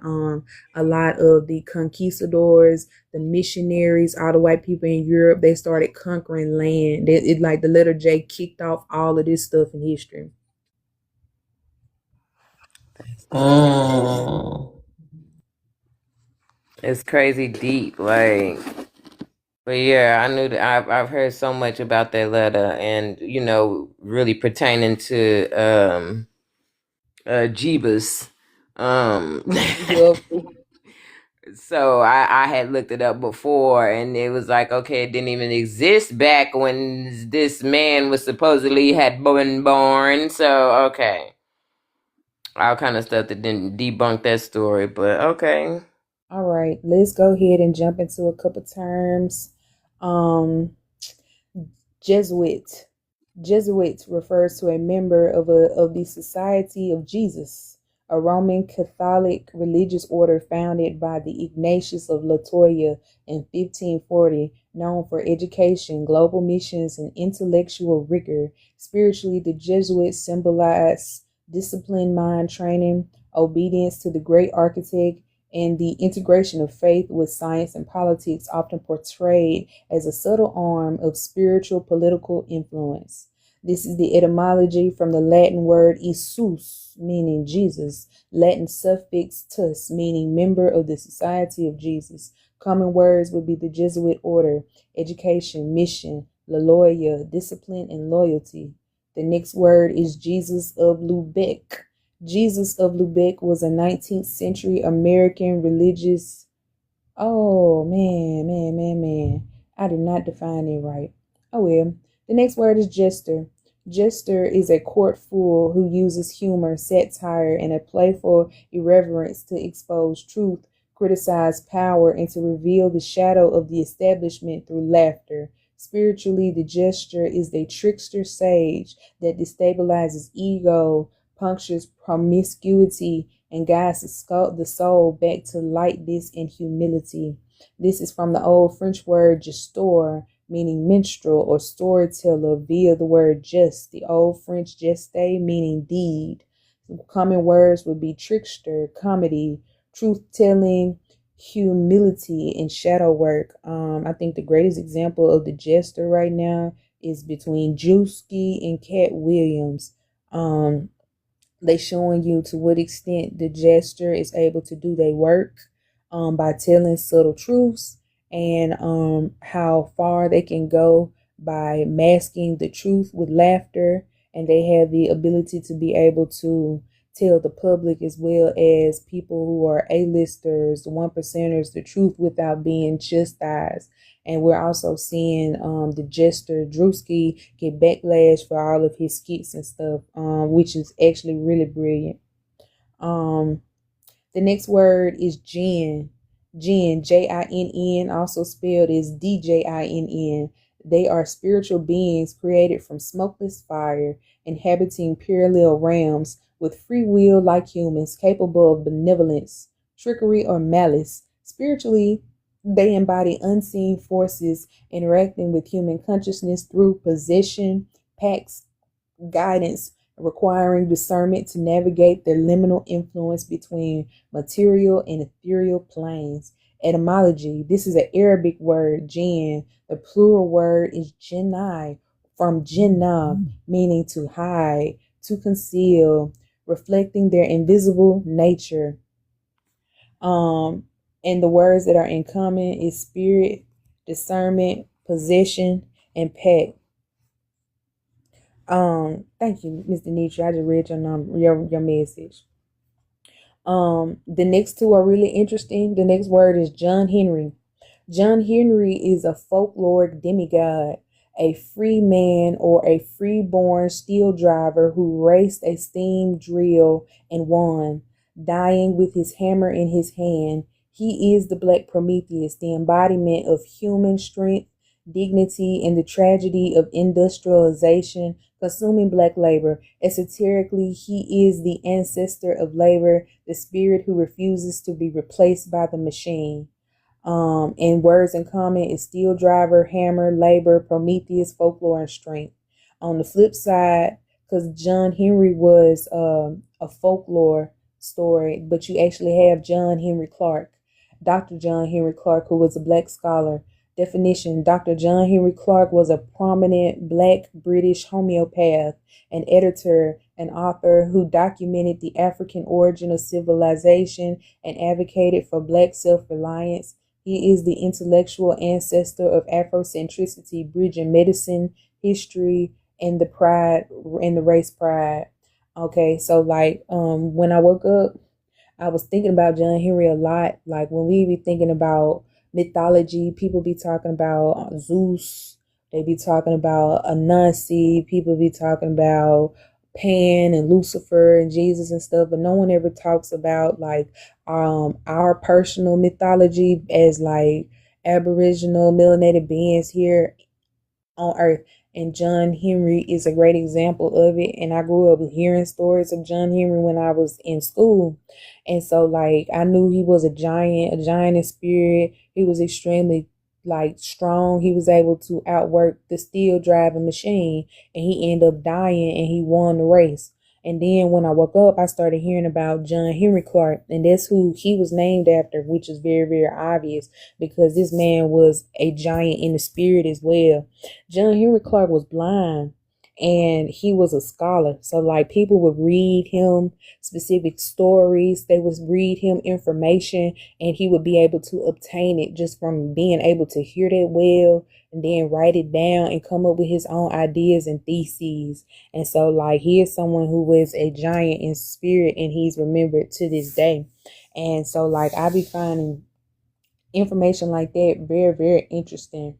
Speaker 4: a lot of the conquistadors, the missionaries, all the white people in Europe, they started conquering land. It like the letter J kicked off all of this stuff in history.
Speaker 1: It's crazy deep, like. But yeah, I knew that I've heard so much about that letter, and really pertaining to Jeebus.
Speaker 4: Yep.
Speaker 1: So I had looked it up before, and it was like, okay, it didn't even exist back when this man was supposedly had been born. So okay, all kind of stuff that didn't debunk that story, but okay.
Speaker 4: All right, let's go ahead and jump into a couple terms. Jesuit. Jesuit refers to a member of the Society of Jesus, a Roman Catholic religious order founded by the Ignatius of Loyola in 1540, known for education, global missions, and intellectual rigor. Spiritually, the Jesuits symbolize disciplined mind training, obedience to the great architect, and the integration of faith with science and politics, often portrayed as a subtle arm of spiritual political influence. This is the etymology from the Latin word "Isus," meaning Jesus, Latin suffix "tus," meaning member of the Society of Jesus. Common words would be the Jesuit order, education, mission, Loyola, discipline, and loyalty. The next word is Jesus of Lubeck. Jesus of Lubeck was a 19th century American religious. Oh, man. I did not define it right. Oh, well. The next word is jester. Jester is a court fool who uses humor, satire, and a playful irreverence to expose truth, criticize power, and to reveal the shadow of the establishment through laughter. Spiritually, the jester is the trickster sage that destabilizes ego, punctures promiscuity, and guides the soul back to lightness and humility. This is from the old French word gestor, meaning minstrel or storyteller, via the word just, the old French geste, meaning deed. Common words would be trickster, comedy, truth-telling, humility, and shadow work. I think the greatest example of the jester right now is between Drewski and Cat Williams. They showing you to what extent the jester is able to do their work by telling subtle truths, and how far they can go by masking the truth with laughter, and they have the ability to be able to tell the public as well as people who are A-listers, the one percenters, the truth without being chastised. And we're also seeing the jester Drewski get backlash for all of his skits and stuff, which is actually really brilliant. The next word is jinn. Jinn, Jinn, also spelled as Djinn. They are spiritual beings created from smokeless fire, inhabiting parallel realms with free will like humans, capable of benevolence, trickery, or malice. Spiritually, they embody unseen forces interacting with human consciousness through possession, pacts, guidance, requiring discernment to navigate their liminal influence between material and ethereal planes. Etymology: this is an Arabic word, jinn. The plural word is jinnai, from jinnah, meaning to hide, to conceal, reflecting their invisible nature. And the words that are in common is spirit, discernment, possession, and pact. Thank you, Mr. Nietzsche. I just read your message. The next two are really interesting. The next word is John Henry. John Henry is a folkloric demigod, a free man or a free-born steel driver who raced a steam drill and won, dying with his hammer in his hand. He is the Black Prometheus, the embodiment of human strength, dignity, and the tragedy of industrialization consuming Black labor. Esoterically, he is the ancestor of labor, the spirit who refuses to be replaced by the machine. And words in common is steel driver, hammer, labor, Prometheus, folklore, and strength. On the flip side, because John Henry was a folklore story, but you actually have John Henry Clarke, Dr. John Henry Clarke, who was a Black scholar. Definition: Dr. John Henry Clarke was a prominent Black British homeopath, an editor, and author who documented the African origin of civilization and advocated for Black self-reliance. He is the intellectual ancestor of Afrocentricity, bridging medicine, history, and the pride and the race pride. Okay, so when I woke up, I was thinking about John Henry a lot. Like when we be thinking about mythology, people be talking about Zeus, they be talking about Anansi, people be talking about Pan and Lucifer and Jesus and stuff, but no one ever talks about our personal mythology as Aboriginal melanated beings here on earth. And John Henry is a great example of it. And I grew up hearing stories of John Henry when I was in school. And so I knew he was a giant in spirit. He was extremely strong. He was able to outwork the steel driving machine, and he ended up dying and he won the race. And then when I woke up, I started hearing about John Henry Clarke, and that's who he was named after, which is very, very obvious because this man was a giant in the spirit as well. John Henry Clarke was blind and he was a scholar. So people would read him specific stories, they would read him information, and he would be able to obtain it just from being able to hear that well and then write it down and come up with his own ideas and theses. And so he is someone who was a giant in spirit, and he's remembered to this day. And so I be finding information like that very, very interesting.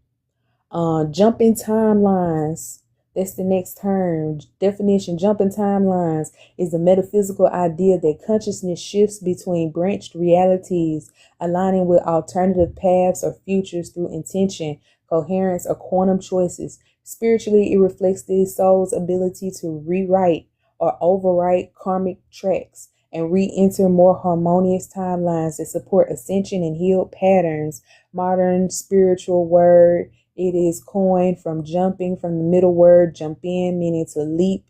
Speaker 4: Jumping timelines. That's the next term. Definition: jumping timelines is the metaphysical idea that consciousness shifts between branched realities, aligning with alternative paths or futures through intention, coherence, or quantum choices. Spiritually, it reflects the soul's ability to rewrite or overwrite karmic tracks and re-enter more harmonious timelines that support ascension and healed patterns. Modern spiritual word. It is coined from jumping, from the middle word jump in, meaning to leap,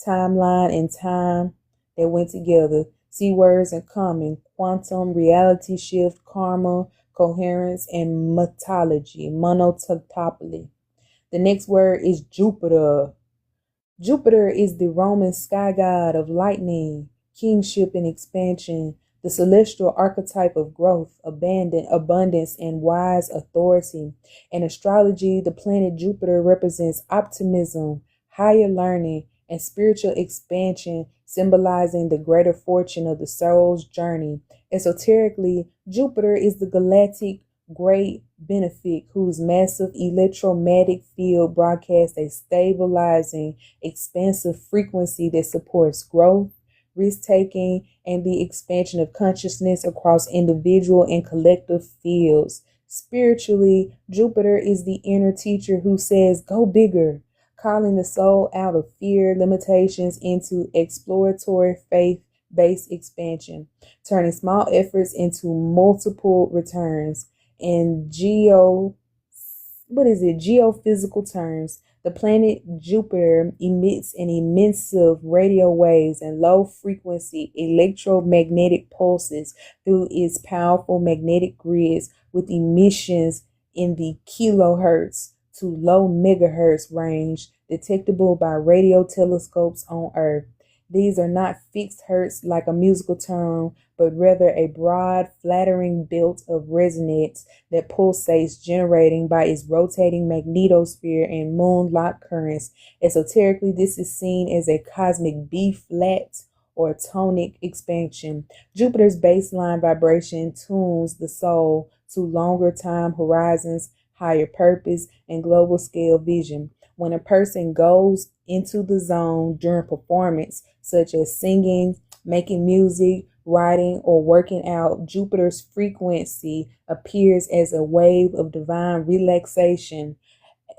Speaker 4: timeline, and time that went together. See words in common: quantum, reality shift, karma, coherence, and monotopoly. The next word is Jupiter. Jupiter is the Roman sky god of lightning, kingship, and expansion, the celestial archetype of growth, abundance, and wise authority. In astrology, the planet Jupiter represents optimism, higher learning, and spiritual expansion, symbolizing the greater fortune of the soul's journey. Esoterically, Jupiter is the galactic great benefic whose massive electromagnetic field broadcasts a stabilizing, expansive frequency that supports growth, risk-taking, and the expansion of consciousness across individual and collective fields. Spiritually, Jupiter is the inner teacher who says, go bigger, calling the soul out of fear, limitations into exploratory faith-based expansion, turning small efforts into multiple returns. In geophysical terms, the planet Jupiter emits an immense radio waves and low-frequency electromagnetic pulses through its powerful magnetic grids with emissions in the kilohertz to low megahertz range detectable by radio telescopes on Earth. These are not fixed hertz like a musical tone, but rather a broad, flattering belt of resonance that pulsates, generating by its rotating magnetosphere and moon-locked currents. Esoterically, this is seen as a cosmic B-flat or tonic expansion. Jupiter's baseline vibration tunes the soul to longer time horizons, higher purpose, and global scale vision. When a person goes into the zone during performance, such as singing, making music, writing, or working out, Jupiter's frequency appears as a wave of divine relaxation,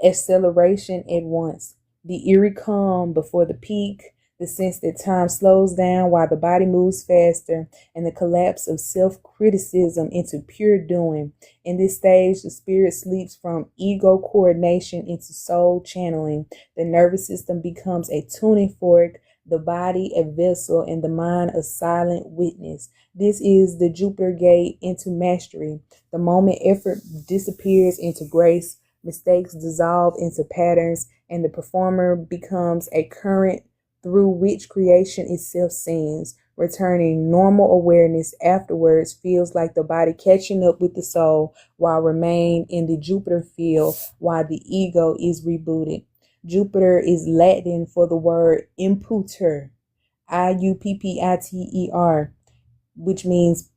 Speaker 4: acceleration at once. The eerie calm before the peak, the sense that time slows down while the body moves faster, and the collapse of self-criticism into pure doing. In this stage, the spirit sleeps from ego coordination into soul channeling. The nervous system becomes a tuning fork, the body a vessel, and the mind a silent witness. This is the Jupiter gate into mastery. The moment effort disappears into grace, mistakes dissolve into patterns, and the performer becomes a current through which creation itself sings. Returning normal awareness afterwards feels like the body catching up with the soul while remain in the Jupiter field while the ego is rebooted. Jupiter is Latin for the word imputer, Iuppiter, which means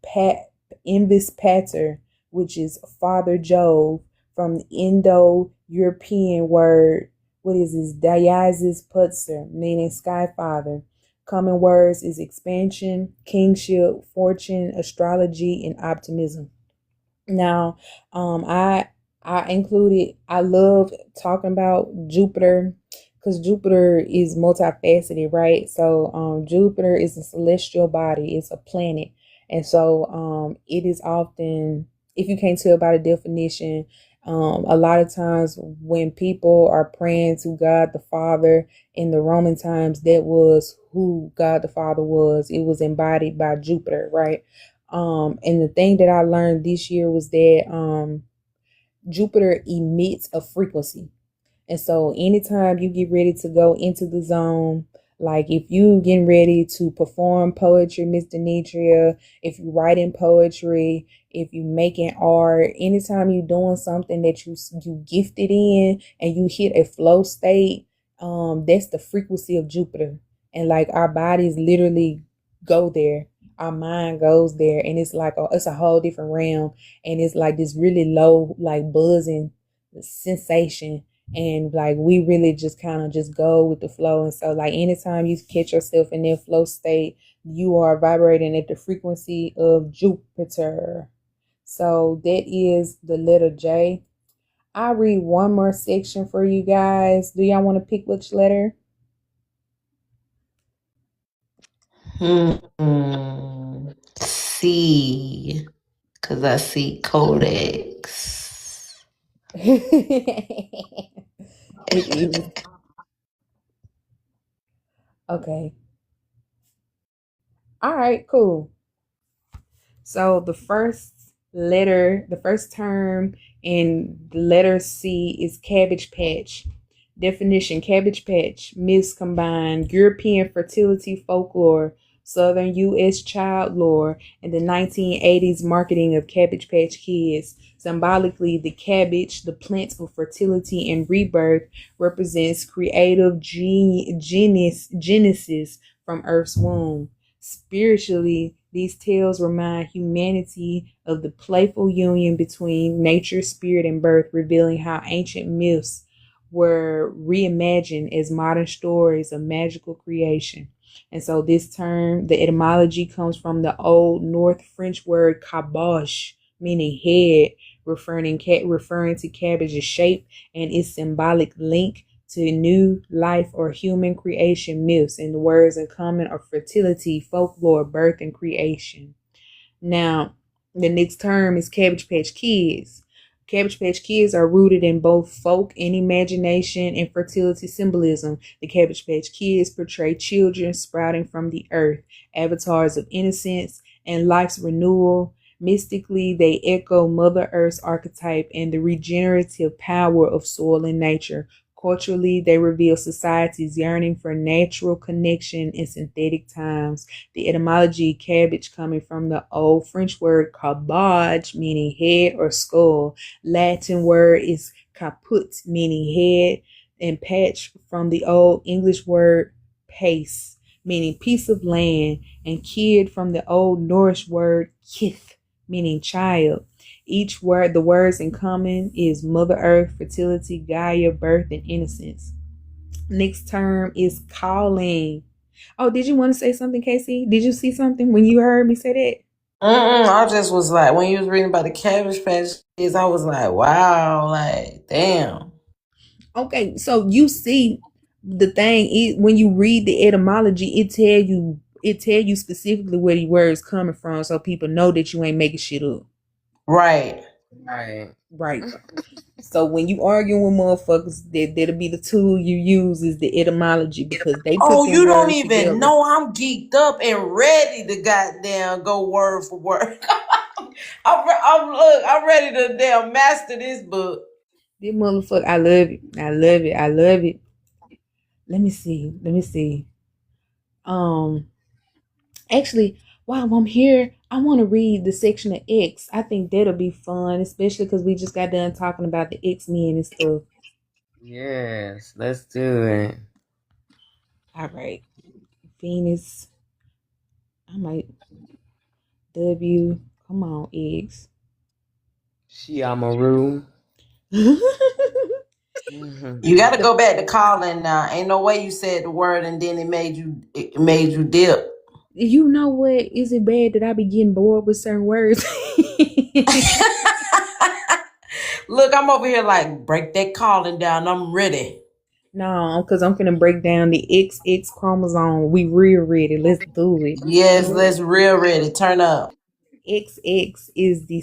Speaker 4: invis pater, which is Father Jove, from the Indo-European word, diasis putzer, meaning sky father. Common words is expansion, kingship, fortune, astrology, and optimism. Now, I love talking about Jupiter because Jupiter is multifaceted, right? So Jupiter is a celestial body, it's a planet. And so it is often, if you can't tell by the definition, a lot of times when people are praying to God the Father in the Roman times, that was who God the Father was. It was embodied by Jupiter, right? And the thing that I learned this year was that Jupiter emits a frequency. And so anytime you get ready to go into the zone, like if you getting ready to perform poetry, Miss Demetria, if you writing poetry, if you making art, anytime you doing something that you gifted in and you hit a flow state, that's the frequency of Jupiter. And like our bodies literally go there. Our mind goes there, and it's like it's a whole different realm, and it's like this really low, like buzzing sensation, and like we really just kind of just go with the flow. And so like anytime you catch yourself in that flow state, you are vibrating at the frequency of Jupiter. So that is the letter J. I'll read one more section for you guys. Do y'all want to pick which letter?
Speaker 1: C, because I see Codex.
Speaker 4: It is. Okay. All right, cool. So the first term in the letter C is Cabbage Patch. Definition: Cabbage Patch, myths combine European fertility folklore, Southern U.S. child lore, and the 1980s marketing of Cabbage Patch Kids. Symbolically, the cabbage, the plant of fertility and rebirth, represents creative genesis from Earth's womb. Spiritually, these tales remind humanity of the playful union between nature, spirit, and birth, revealing how ancient myths were reimagined as modern stories of magical creation. And so this term, the etymology, comes from the Old North French word caboche, meaning head, referring to cabbage's shape and its symbolic link to new life or human creation myths, and the words in common are fertility, folklore, birth, and creation. Now, the next term is Cabbage Patch Kids. Cabbage Patch Kids are rooted in both folk and imagination and fertility symbolism. The Cabbage Patch Kids portray children sprouting from the earth, avatars of innocence and life's renewal. Mystically, they echo Mother Earth's archetype and the regenerative power of soil and nature. Culturally, they reveal society's yearning for natural connection in synthetic times. The etymology, cabbage, coming from the Old French word cabbage, meaning head or skull. Latin word is caput, meaning head, and patch from the Old English word pace, meaning piece of land, and kid from the Old Norse word kith, meaning child. Each word, the words in common is Mother Earth, fertility, Gaia, birth, and innocence. Next term is calling. Oh, did you want to say something, Casey? Did you see something when you heard me say that?
Speaker 3: I just was like, when you was reading about the Cabbage Patch Kids, I was like, wow, like, damn.
Speaker 4: Okay, so you see, the thing is, when you read the etymology, it tell you specifically where the words coming from, so people know that you ain't making shit up.
Speaker 3: Right.
Speaker 4: Right. So when you arguing with motherfuckers, that'll be the tool you use is the etymology, because they put them
Speaker 3: you don't
Speaker 4: words
Speaker 3: even
Speaker 4: together.
Speaker 3: know I'm geeked up and ready to goddamn go word for word. I'm ready to damn master this book.
Speaker 4: This motherfucker, I love it. I love it. I love it. Let me see. Actually, while I'm here, I want to read the section of X. I think that'll be fun, especially because we just got done talking about the X-Men and stuff.
Speaker 1: Yes, let's do it.
Speaker 4: All right. Venus. I might. W. Come on, X.
Speaker 1: Shiamaru.
Speaker 3: You got to go back to calling now. Ain't no way you said the word and then it made you dip.
Speaker 4: You know what? Is it bad that I be getting bored with certain words?
Speaker 3: Look, I'm over here like, break that calling down. I'm ready.
Speaker 4: No, because I'm finna break down the XX chromosome. We real ready. Let's do it.
Speaker 3: Yes, let's real ready. Turn up.
Speaker 4: XX is the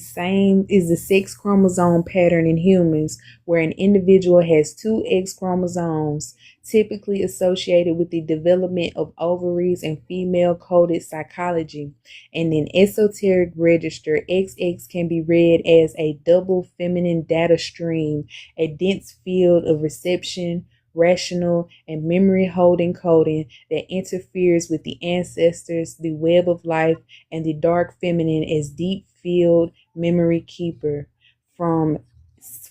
Speaker 4: sex chromosome pattern in humans, where an individual has two X chromosomes, typically associated with the development of ovaries and female-coded psychology. In an esoteric register, XX can be read as a double feminine data stream, a dense field of reception, rational, and memory holding coding that interferes with the ancestors, the web of life, and the dark feminine as deep field memory keeper. From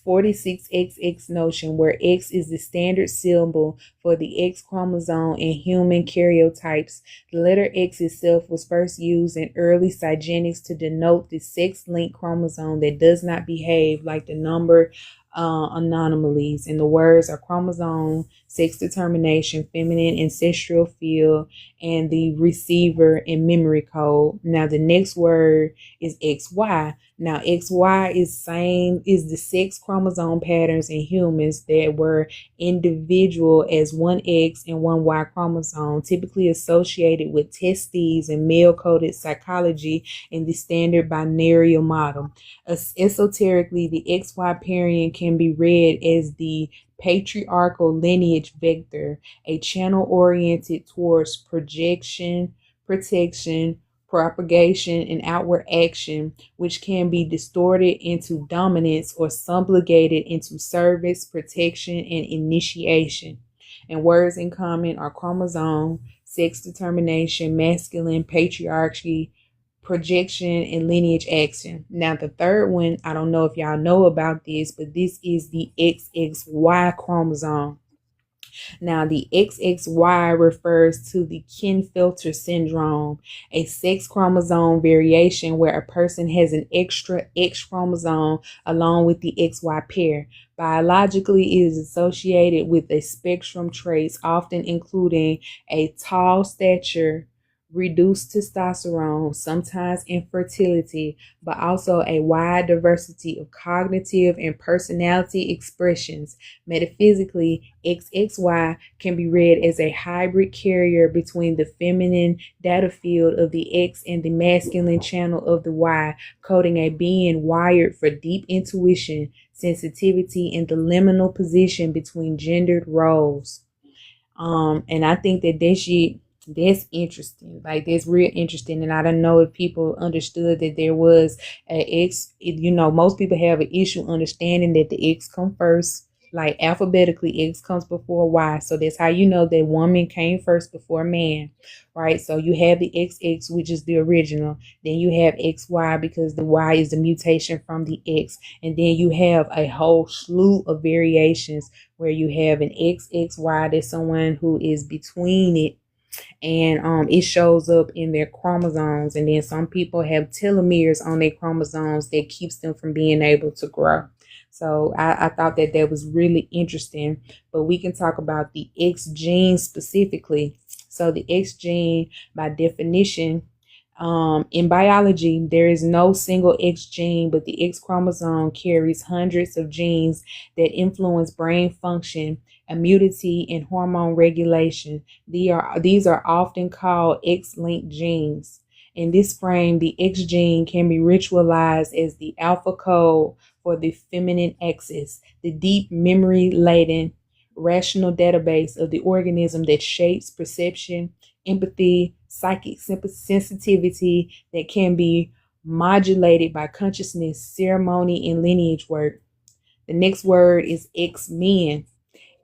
Speaker 4: 46XX notion, where X is the standard symbol for the X chromosome in human karyotypes. The letter X itself was first used in early cygenics to denote the sex-linked chromosome that does not behave like the number anomalies, and the words are chromosome, sex determination, feminine ancestral field, and the receiver and memory code. Now the next word is XY. Now XY is the sex chromosome patterns in humans that were individual as one X and one Y chromosome, typically associated with testes and male-coded psychology in the standard binary model. Esoterically, the XY pairing can be read as the patriarchal lineage vector, a channel oriented towards projection, protection, propagation, and outward action, which can be distorted into dominance or subjugated into service, protection, and initiation. And words in common are chromosome, sex determination, masculine, patriarchy, projection, and lineage action. Now the third one, I don't know if y'all know about this, but this is the XXY chromosome. Now, the XXY refers to the Klinefelter syndrome, a sex chromosome variation where a person has an extra X chromosome along with the XY pair. Biologically, it is associated with a spectrum traits, often including a tall stature, reduced testosterone, sometimes infertility, but also a wide diversity of cognitive and personality expressions. Metaphysically, XXY can be read as a hybrid carrier between the feminine data field of the X and the masculine channel of the Y, coding a being wired for deep intuition, sensitivity, and the liminal position between gendered roles. And I think that that's interesting. Like, that's real interesting. And I don't know if people understood that there was an X. Most people have an issue understanding that the X come first. Like, alphabetically, X comes before Y. So that's how you know that woman came first before man, right? So you have the XX, which is the original. Then you have XY because the Y is the mutation from the X. And then you have a whole slew of variations where you have an XXY, that's someone who is between it. And it shows up in their chromosomes. And then some people have telomeres on their chromosomes that keeps them from being able to grow. So I thought that was really interesting. But we can talk about the X gene specifically. So the X gene, by definition, in biology, there is no single X gene, but the X chromosome carries hundreds of genes that influence brain function, immunity, and hormone regulation. These are often called X-linked genes. In this frame, the X gene can be ritualized as the alpha code for the feminine axis, the deep memory-laden rational database of the organism that shapes perception, empathy, psychic sensitivity that can be modulated by consciousness, ceremony, and lineage work. The next word is X-Men.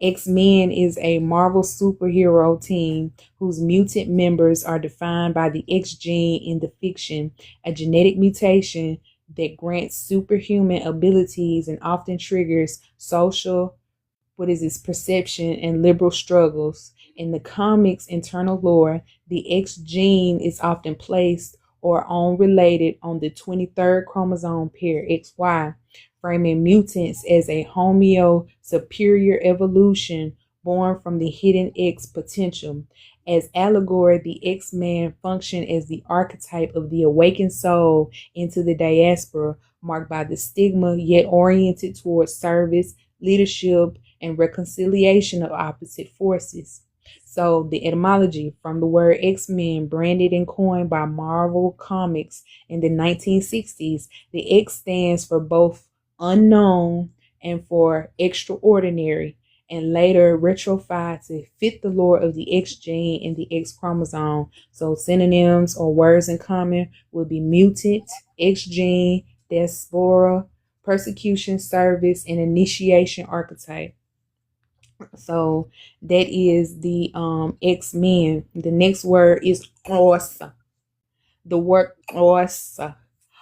Speaker 4: X-Men is a Marvel superhero team whose mutant members are defined by the X gene in the fiction, a genetic mutation that grants superhuman abilities and often triggers social, perception and liberal struggles. In the comics' internal lore, the X gene is often placed or related on the 23rd chromosome pair, XY, framing mutants as a homeo superior evolution born from the hidden X potential. As allegory, the X-Man function as the archetype of the awakened soul into the diaspora, marked by the stigma yet oriented towards service, leadership, and reconciliation of opposite forces. So the etymology from the word X-Men, branded and coined by Marvel Comics in the 1960s, the X stands for both unknown and for extraordinary, and later retrofitted to fit the lore of the X gene and the X chromosome. So synonyms or words in common would be mutant, X gene, diaspora, persecution, service, and initiation archetype. So that is the X-Men. The next word is Xhosa. The word Xhosa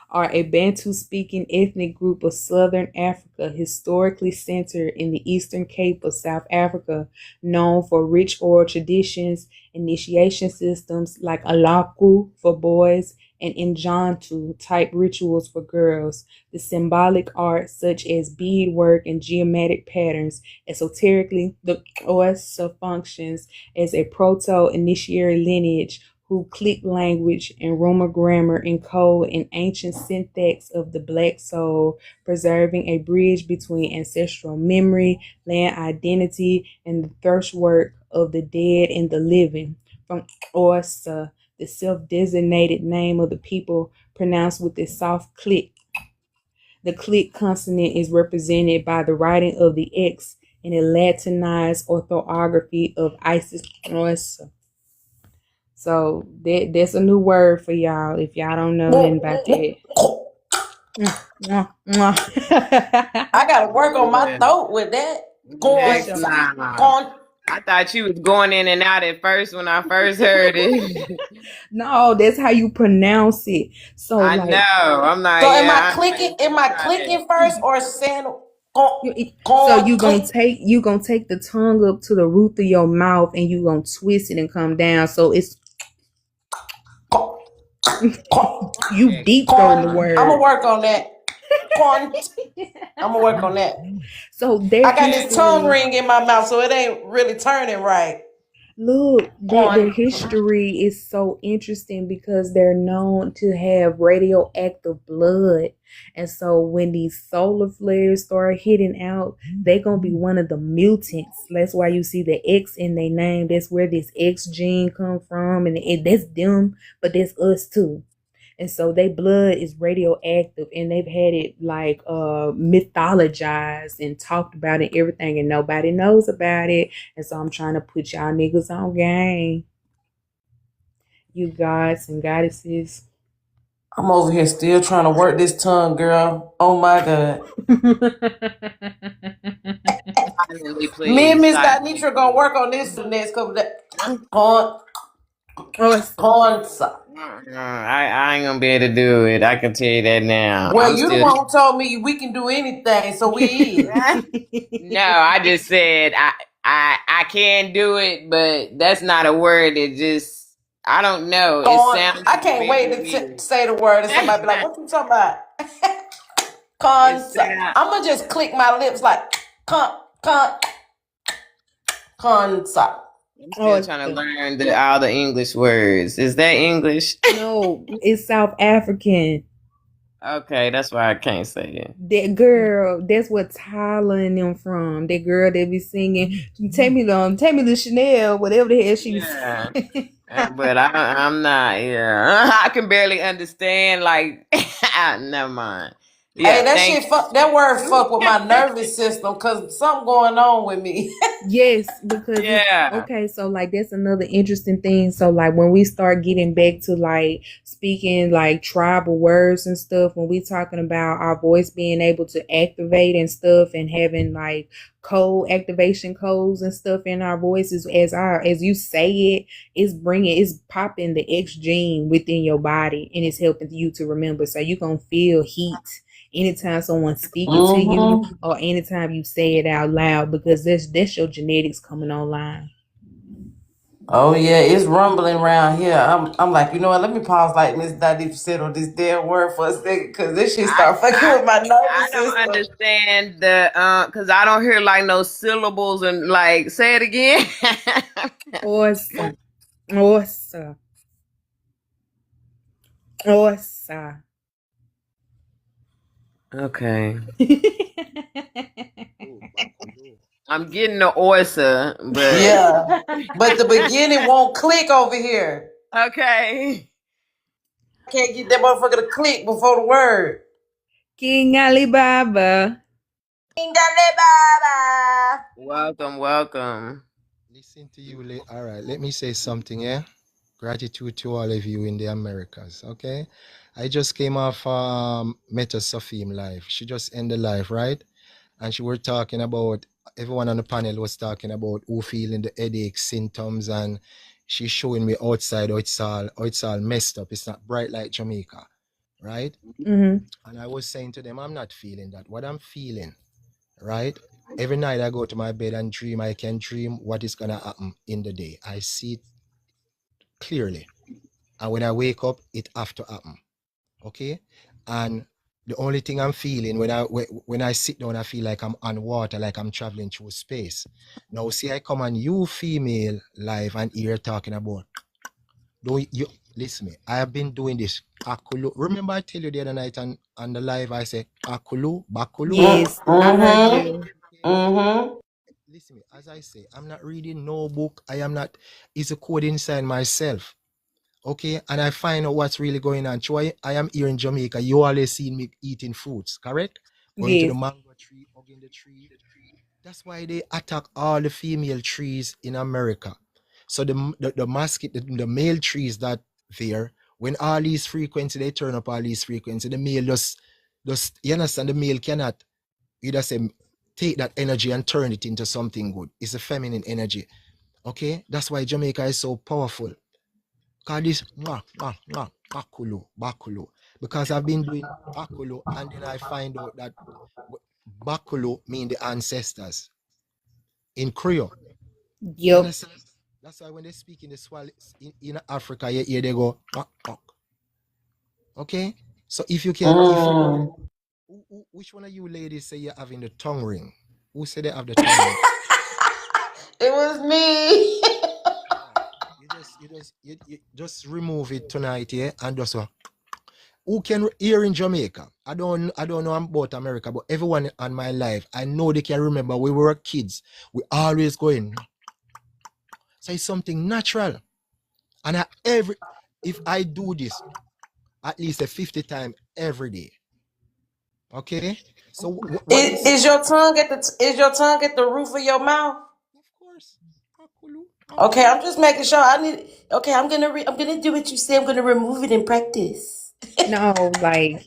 Speaker 4: are a Bantu-speaking ethnic group of Southern Africa, historically centered in the Eastern Cape of South Africa, known for rich oral traditions, initiation systems like Alaku for boys, and Injantu type rituals for girls. The symbolic art, such as beadwork and geometric patterns. Esoterically, the Xhosa functions as a proto-initiatory lineage who click language and Roma grammar encode an ancient syntax of the Black soul, preserving a bridge between ancestral memory, land identity, and the thirst work of the dead and the living. From Xhosa, the self-designated name of the people, pronounced with a soft click. The click consonant is represented by the writing of the X in a Latinized orthography of Isis Xhosa. So that's a new word for y'all if y'all don't know nothing about
Speaker 3: that. I gotta work on my throat with that.
Speaker 1: I thought you was going in and out at first when I first heard it.
Speaker 4: No, that's how you pronounce it. So
Speaker 1: I know. I'm not.
Speaker 3: So am I clicking? Am I clicking first or saying
Speaker 4: So you gonna take the tongue up to the roof of your mouth and you gonna twist it and come down. So it's you deep throwing the word.
Speaker 3: I'm gonna work on that. I'm gonna work on that.
Speaker 4: So
Speaker 3: I got this tongue ring in my mouth, so it ain't really turning right.
Speaker 4: Look, their history is so interesting because they're known to have radioactive blood. And so when these solar flares start hitting out, they're going to be one of the mutants. That's why you see the X in their name. That's where this X gene come from. And that's them, but that's us too. And so their blood is radioactive, and they've had it like mythologized and talked about and everything, and nobody knows about it. And so I'm trying to put y'all niggas on game. You gods and goddesses.
Speaker 3: I'm over here still trying to work this tongue, girl. Oh my God. Me and Miss Nitra gonna work on this the next couple days. Corn sauce.
Speaker 1: I ain't gonna be able to do it. I can tell you that now.
Speaker 3: Well, you the one who told me we can do anything, so we is.
Speaker 1: No, I just said I can do it, but that's not a word. It just I don't know. It sounds.
Speaker 3: I can't wait to say the word and somebody be like, "What you talking about?" Corn sauce. I'm gonna just click my lips like corn sauce.
Speaker 1: I'm still trying to learn all the English words. Is that English?
Speaker 4: No, it's South African.
Speaker 1: Okay, that's why I can't say it.
Speaker 4: That girl, that's what Tyler and them from. That girl that be singing, take me to Chanel, whatever the hell she's.
Speaker 1: Yeah. But I'm not. Yeah, I can barely understand. Like, never mind.
Speaker 3: Yeah, hey, that word fuck with my nervous system because something going on with me.
Speaker 4: Yes, because okay, so like that's another interesting thing. So like when we start getting back to like speaking like tribal words and stuff, when we talking about our voice being able to activate and stuff and having like code activation codes and stuff in our voices as you say it, it's popping the X gene within your body and it's helping you to remember. So you gonna feel heat anytime someone's speaking to you or anytime you say it out loud because that's your genetics coming online.
Speaker 3: Oh yeah, it's rumbling around here. I'm like, you know what? Let me pause like Miss Dadi said on this damn word for a second because this shit start fucking with my nervous system.
Speaker 1: I don't understand because I don't hear like no syllables and like say it again.
Speaker 4: Awesome.
Speaker 1: Okay. I'm getting the oyster, but
Speaker 3: yeah, but the beginning won't click over here.
Speaker 1: Okay.
Speaker 3: Can't get that motherfucker to click before the word.
Speaker 4: King Alibaba.
Speaker 1: Welcome.
Speaker 5: Listen to you. All right, let me say something, yeah? Gratitude to all of you in the Americas, okay? I just came off Meta Safim live. She just ended live, right? And she were talking about, everyone on the panel was talking about who feeling the headache symptoms, and she's showing me outside how it's all messed up. It's not bright like Jamaica, right?
Speaker 4: Mm-hmm.
Speaker 5: And I was saying to them, I'm not feeling that. What I'm feeling, right? Every night I go to my bed and dream. I can dream what is gonna happen in the day. I see it clearly, and when I wake up, it have to happen. Okay, and the only thing I'm feeling when I sit down, I feel like I'm on water, like I'm traveling through space. Now, see, I come on you female live and here talking about. Don't you listen me? I have been doing this. Akulu. Remember I tell you the other night on the live I said Akulu, Bakulu.
Speaker 4: Yes, I heard you.
Speaker 5: Listen me, as I say, I'm not reading no book. I am not. It's a code inside myself. Okay, and I find out what's really going on. So I am here in Jamaica. You always see me eating fruits, correct? Going to the mango tree, hugging the tree. That's why they attack all the female trees in America. So the male trees that there, when all these frequencies, they turn up all these frequencies, the male just you understand, the male cannot, you just say, take that energy and turn it into something good. It's a feminine energy. Okay? That's why Jamaica is so powerful. Cause this bakulu. Because I've been doing bakulu and then I find out that Bakulu mean the ancestors in Creole. You
Speaker 4: Yep.
Speaker 5: understand? That's why when they speak in the Swahili in Africa, you hear they go, "Kok, kok." Okay? So if you can, which one of you ladies say you're having the tongue ring? Who said they have the tongue ring?
Speaker 3: It was me.
Speaker 5: You just remove it tonight, yeah, and just who can here in Jamaica? I don't know about America, but everyone on my life, I know they can remember we were kids. We always going. So it's something natural. And if I do this at least a 50 times every day. Okay? So what
Speaker 3: Is your tongue at the roof of your mouth?
Speaker 5: Of course.
Speaker 3: Okay, I'm just making sure. Okay, I'm gonna do what you say. I'm gonna remove it in practice.
Speaker 4: No, like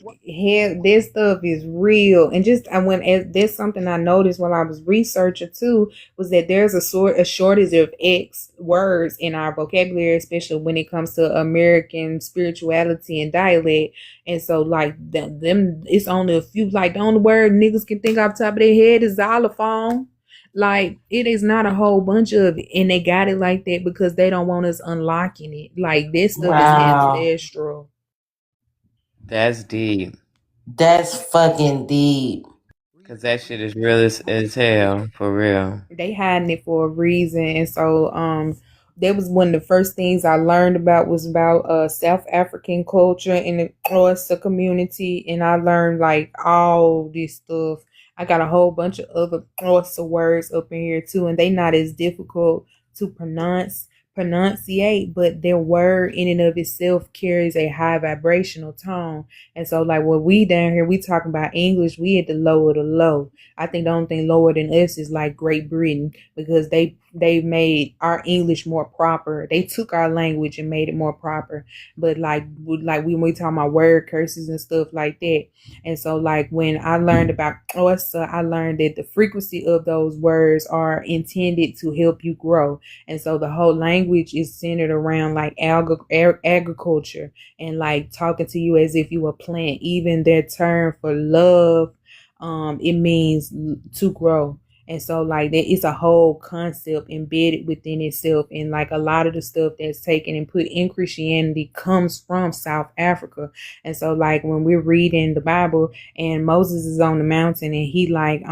Speaker 4: this stuff is real, and there's something I noticed while I was researching too, was that there's a shortage of X words in our vocabulary, especially when it comes to American spirituality and dialect. And so, like them, it's only a few. Like the only word niggas can think off the top of their head is xylophone. Like it is not a whole bunch of it, and they got it like that because they don't want us unlocking it. Like this stuff
Speaker 3: Wow.
Speaker 4: is ancestral.
Speaker 1: That's deep.
Speaker 3: That's fucking deep.
Speaker 1: Cause that shit is real as hell, for real.
Speaker 4: They hiding it for a reason. And so that was one of the first things I learned about South African culture in the Xhosa community, and I learned like all this stuff. I got a whole bunch of other Xhosa words up in here too, and they not as difficult to pronunciate, but their word in and of itself carries a high vibrational tone. And so like when we down here, we talking about English, we at the lower the low. I think the only thing lower than us is like Great Britain, because they made our English more proper. They took our language and made it more proper. But like when we talking about word curses and stuff like that. And so like when I learned about Xhosa, I learned that the frequency of those words are intended to help you grow. And so the whole language is centered around like agriculture and like talking to you as if you were a plant. Even their term for love, it means to grow. And so like that, it's a whole concept embedded within itself. And like a lot of the stuff that's taken and put in Christianity comes from South Africa. And so like when we're reading the Bible and Moses is on the mountain and he like,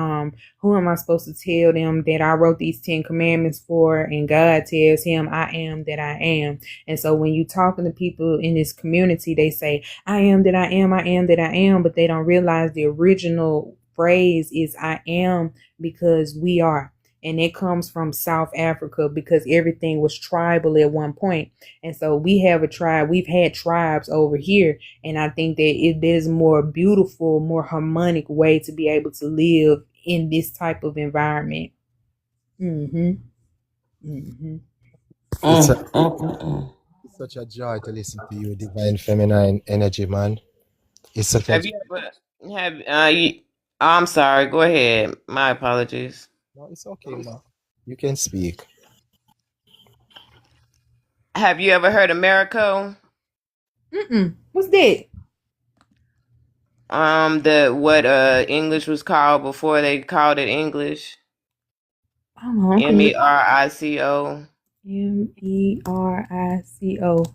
Speaker 4: who am I supposed to tell them that I wrote these 10 commandments for? And God tells him, I am that I am. And so when you talking to people in this community, they say, I am that I am, I am that I am, but they don't realize the original phrase is I am because we are. And it comes from South Africa because everything was tribal at one point. And so we have a tribe. We've had tribes over here. And I think that there's a more beautiful, more harmonic way to be able to live in this type of environment.
Speaker 5: It's such a joy to listen to you, divine feminine energy, man. It's such
Speaker 1: I'm sorry, go ahead. My apologies.
Speaker 5: No, it's okay, ma. You can speak.
Speaker 1: Have you ever heard of Marico?
Speaker 4: What's that?
Speaker 1: What English was called before they called it English.
Speaker 4: Merico. Merico.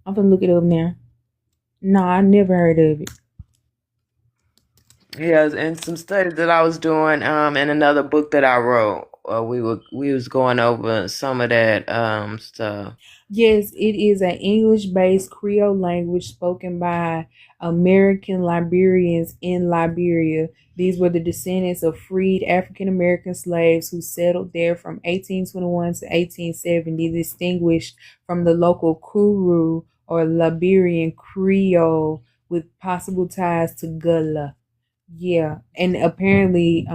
Speaker 4: I'm gonna look it up now. No, I never heard of it.
Speaker 1: Yes, and some studies that I was doing, in another book that I wrote, we was going over some of that stuff.
Speaker 4: Yes, it is an English-based Creole language spoken by American Liberians in Liberia. These were the descendants of freed African American slaves who settled there from 1821 to 1870, distinguished from the local Kuru or Liberian Creole with possible ties to Gullah. Yeah, and apparently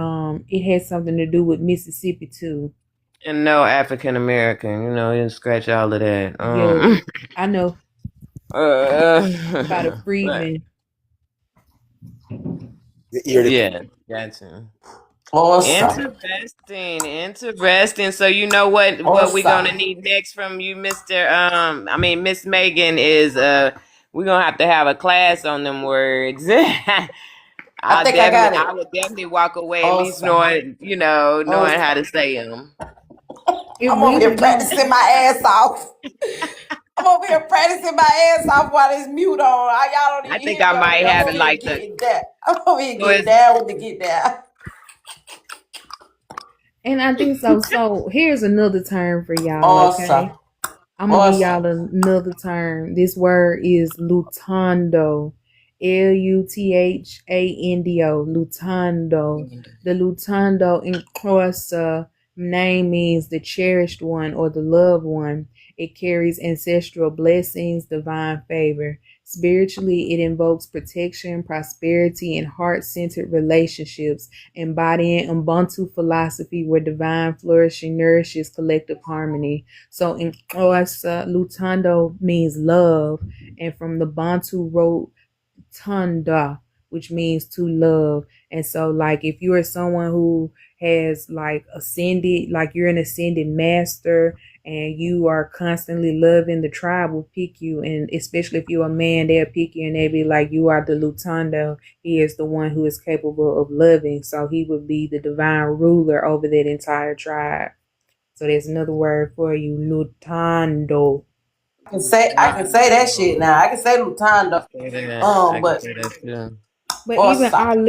Speaker 4: it has something to do with Mississippi too.
Speaker 1: And no African American, you scratch all of that.
Speaker 4: Yeah, I know. About a freedman.
Speaker 1: Yeah, gotcha.
Speaker 3: Awesome.
Speaker 1: Interesting. So you know what we're gonna need next from you, Miss Megan, is we're gonna have to have a class on them words.
Speaker 3: I think I got it.
Speaker 1: I would definitely walk away at least
Speaker 3: Awesome.
Speaker 1: knowing, knowing how
Speaker 3: Awesome.
Speaker 1: to say them.
Speaker 4: It
Speaker 3: I'm over here
Speaker 4: really don't.
Speaker 3: practicing my ass off. I'm over here practicing my ass off while it's mute on. Y'all don't
Speaker 1: I
Speaker 3: even
Speaker 1: think
Speaker 3: hear
Speaker 1: I
Speaker 3: me over
Speaker 1: might
Speaker 3: here. I'm
Speaker 1: have
Speaker 3: over
Speaker 1: it
Speaker 3: here
Speaker 1: like the
Speaker 3: getting down. I'm over here
Speaker 1: so
Speaker 3: getting down with the get down.
Speaker 4: And I think so. So here's another term for y'all, okay?
Speaker 3: Awesome.
Speaker 4: I'm gonna give
Speaker 3: Awesome.
Speaker 4: y'all another term. This word is lutando. Luthando. Lutando. The lutando in Xhosa name means the cherished one or the loved one. It carries ancestral blessings, divine favor. Spiritually, it invokes protection, prosperity, and heart-centered relationships, embodying Ubuntu philosophy where divine flourishing nourishes collective harmony. So in Xhosa, lutando means love, and from the Bantu root tanda, which means to love. And so, like, if you are someone who has like ascended, like you're an ascended master and you are constantly loving, the tribe will pick you. And especially if you're a man, they'll pick you and they'll be like, you are the lutando. He is the one who is capable of loving. So he would be the divine ruler over that entire tribe. So there's another word for you, lutando.
Speaker 3: I can say that shit now. I can say Lutando.
Speaker 1: I can
Speaker 3: But
Speaker 1: say that too.
Speaker 4: But
Speaker 3: awesome.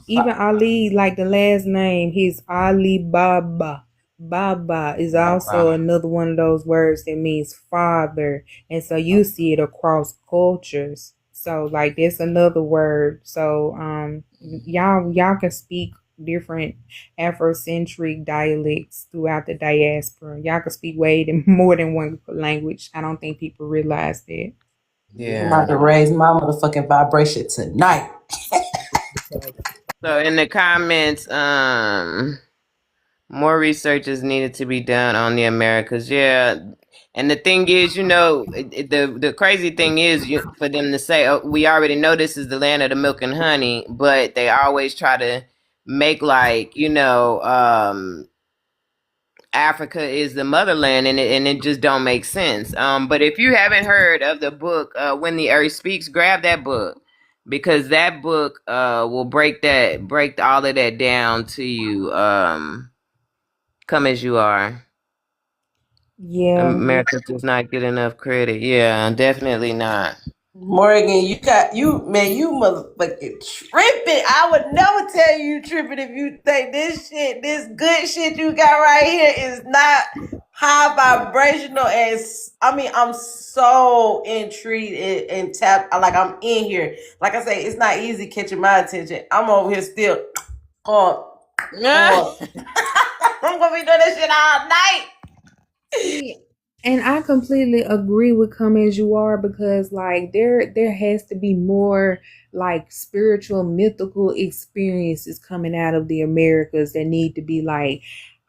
Speaker 4: Even Ali, like the last name, he's Ali Baba. Baba is also another one of those words that means father. And so you see it across cultures. So like that's another word. So y'all can speak different Afrocentric dialects throughout the diaspora. Y'all can speak more than one language. I don't think people realize that.
Speaker 3: I'm about to
Speaker 1: Yeah.
Speaker 3: raise my motherfucking vibration tonight.
Speaker 1: So in the comments, more research is needed to be done on the Americas. Yeah, and the thing is, the crazy thing is for them to say, "Oh, we already know this is the land of the milk and honey," but they always try to make like Africa is the motherland, and it just don't make sense. But if you haven't heard of the book When the Earth Speaks, grab that book because that book will break all of that down to you. Come as you are.
Speaker 4: Yeah.
Speaker 1: America does not get enough credit. Yeah, definitely not.
Speaker 3: Morgan, you motherfucking tripping. I would never tell you tripping if you think this good shit you got right here is not high vibrational. I'm so intrigued and tapped. Like I'm in here. Like I say, it's not easy catching my attention. I'm over here still. I'm gonna be doing this shit all night.
Speaker 4: See, and I completely agree with "Come as You Are" because like there has to be more like spiritual mythical experiences coming out of the Americas that need to be like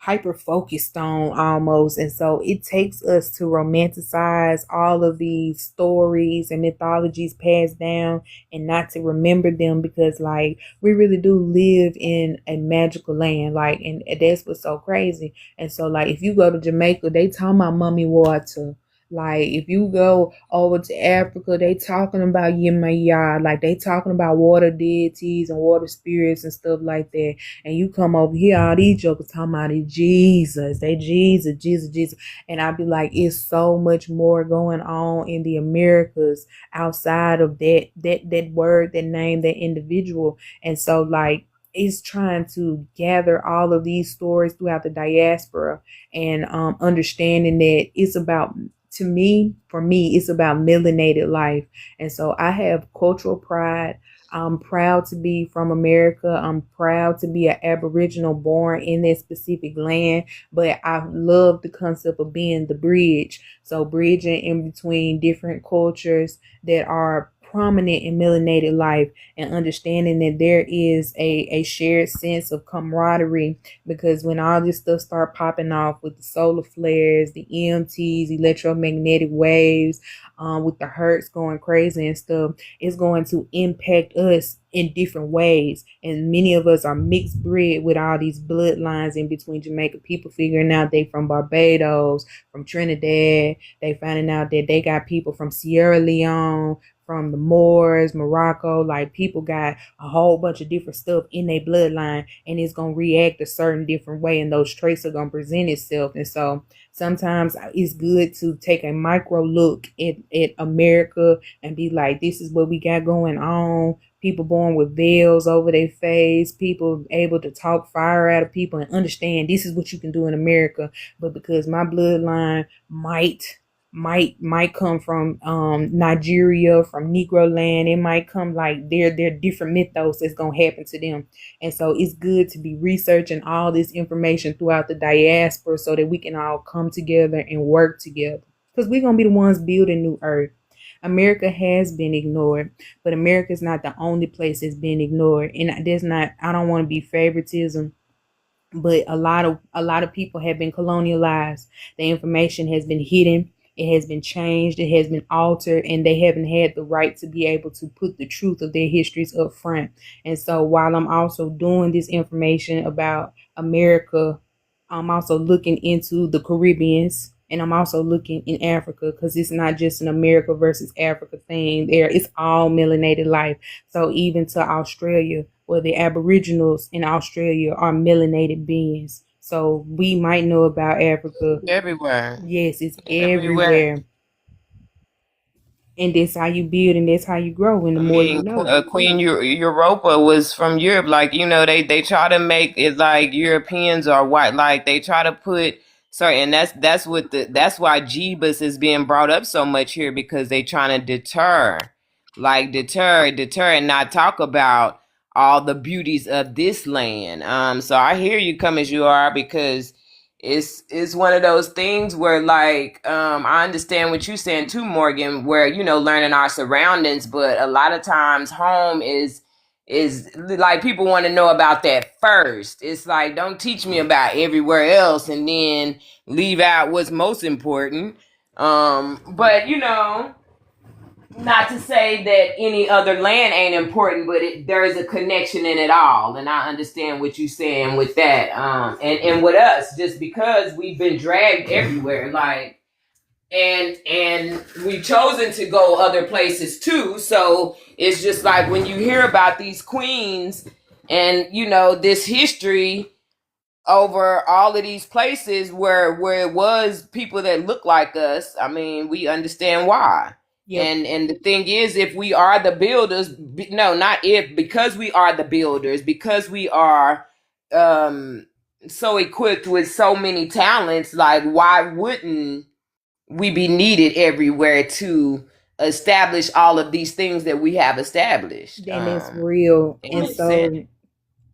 Speaker 4: hyper focused on almost. And so it takes us to romanticize all of these stories and mythologies passed down and not to remember them because like we really do live in a magical land, like, and that's what's so crazy. And so, like, if you go to Jamaica, they talking about mummy water. Like, if you go over to Africa, they talking about Yemaya. Like, they talking about water deities and water spirits and stuff like that. And you come over here, all these jokers talking about it, Jesus. They Jesus. And I be like, it's so much more going on in the Americas outside of that word, that name, that individual. And so, like, is trying to gather all of these stories throughout the diaspora and understanding that it's about, for me, it's about melanated life. And so I have cultural pride. I'm proud to be from America. I'm proud to be an Aboriginal born in that specific land. But I love the concept of being the bridge. So bridging in between different cultures that are prominent in melanated life and understanding that there is a shared sense of camaraderie because when all this stuff start popping off with the solar flares, the EMTs, electromagnetic waves, with the hertz going crazy and stuff, it's going to impact us in different ways. And many of us are mixed breed with all these bloodlines in between Jamaica people figuring out they from Barbados, from Trinidad, they finding out that they got people from Sierra Leone, from the Moors, Morocco. Like people got a whole bunch of different stuff in their bloodline, and it's gonna react a certain different way, and those traits are gonna present itself. And so sometimes it's good to take a micro look at America and be like, this is what we got going on. People born with veils over their face, people able to talk fire out of people and understand this is what you can do in America. But because my bloodline might come from Nigeria, from Negro land, it might come like they're different mythos that's gonna happen to them. And so it's good to be researching all this information throughout the diaspora so that we can all come together and work together, because we're gonna be the ones building New Earth. America has been ignored, but America is not the only place that's been ignored. And there's not, I don't want to be favoritism, but a lot of people have been colonialized. The information has been hidden. It has been changed. It has been altered, and they haven't had the right to be able to put the truth of their histories up front. And so while I'm also doing this information about America, I'm also looking into the Caribbeans, and I'm also looking in Africa, because it's not just an America versus Africa thing. It's all melanated life. So even to Australia, where the Aboriginals in Australia are melanated beings. So we might know about Africa.
Speaker 1: Everywhere.
Speaker 4: Yes, it's everywhere. And that's how you build, and that's how you grow. And the more you know.
Speaker 1: Queen Europa was from Europe. Like, they try to make it like Europeans are white. Like they try to put and that's why Jeebus is being brought up so much here, because they trying to deter and not talk about all the beauties of this land. So I hear you come as you are, because it's one of those things where like I understand what you're saying too, Morgan, where learning our surroundings, but a lot of times home is like people want to know about that first. It's like, don't teach me about everywhere else and then leave out what's most important. But not to say that any other land ain't important, but there is a connection in it all, and I understand what you're saying with that. And with us, just because we've been dragged everywhere, like, and we've chosen to go other places too. So it's just like when you hear about these queens and this history over all of these places where it was people that look like us. I mean, we understand why. Yep. And the thing is, if we are the builders, because we are the builders, because we are so equipped with so many talents, like why wouldn't we be needed everywhere to establish all of these things that we have established?
Speaker 4: And it's real. And so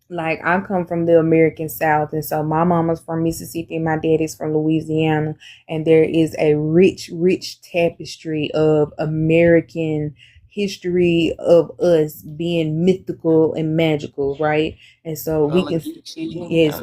Speaker 4: like I come from the American South, and so my mama's from Mississippi and my dad is from Louisiana, and there is a rich tapestry of American history of us being mythical and magical, right? And so we can, yes,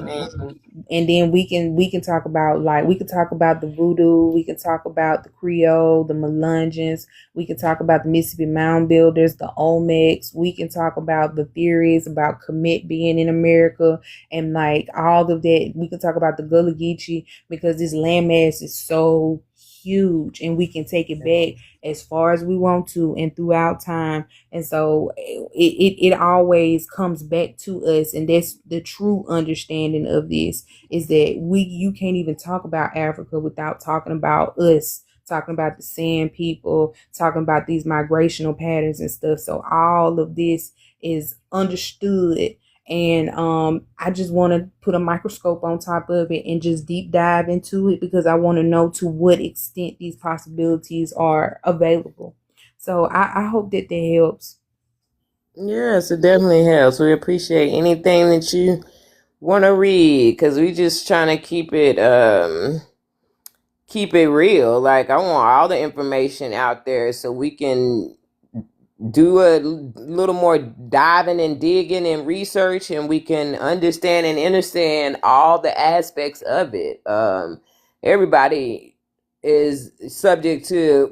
Speaker 4: and then we can talk about the voodoo, we can talk about the Creole, the Melungeons, we can talk about the Mississippi Mound Builders, the Olmecs, we can talk about the theories about Kemet being in America, and like all of that. We can talk about the Gullah Geechee, because this landmass is so huge, and we can take it back as far as we want to and throughout time. And so it always comes back to us, and that's the true understanding of this, is that you can't even talk about Africa without talking about us, talking about the Sand people, talking about these migrational patterns and stuff. So all of this is understood. And I just want to put a microscope on top of it and just deep dive into it, because I want to know to what extent these possibilities are available. So I hope that helps.
Speaker 1: Yes, it definitely helps. We appreciate anything that you want to read, because we just trying to keep it real. Like, I want all the information out there so we can do a little more diving and digging and research, and we can understand and understand all the aspects of it. Everybody is subject to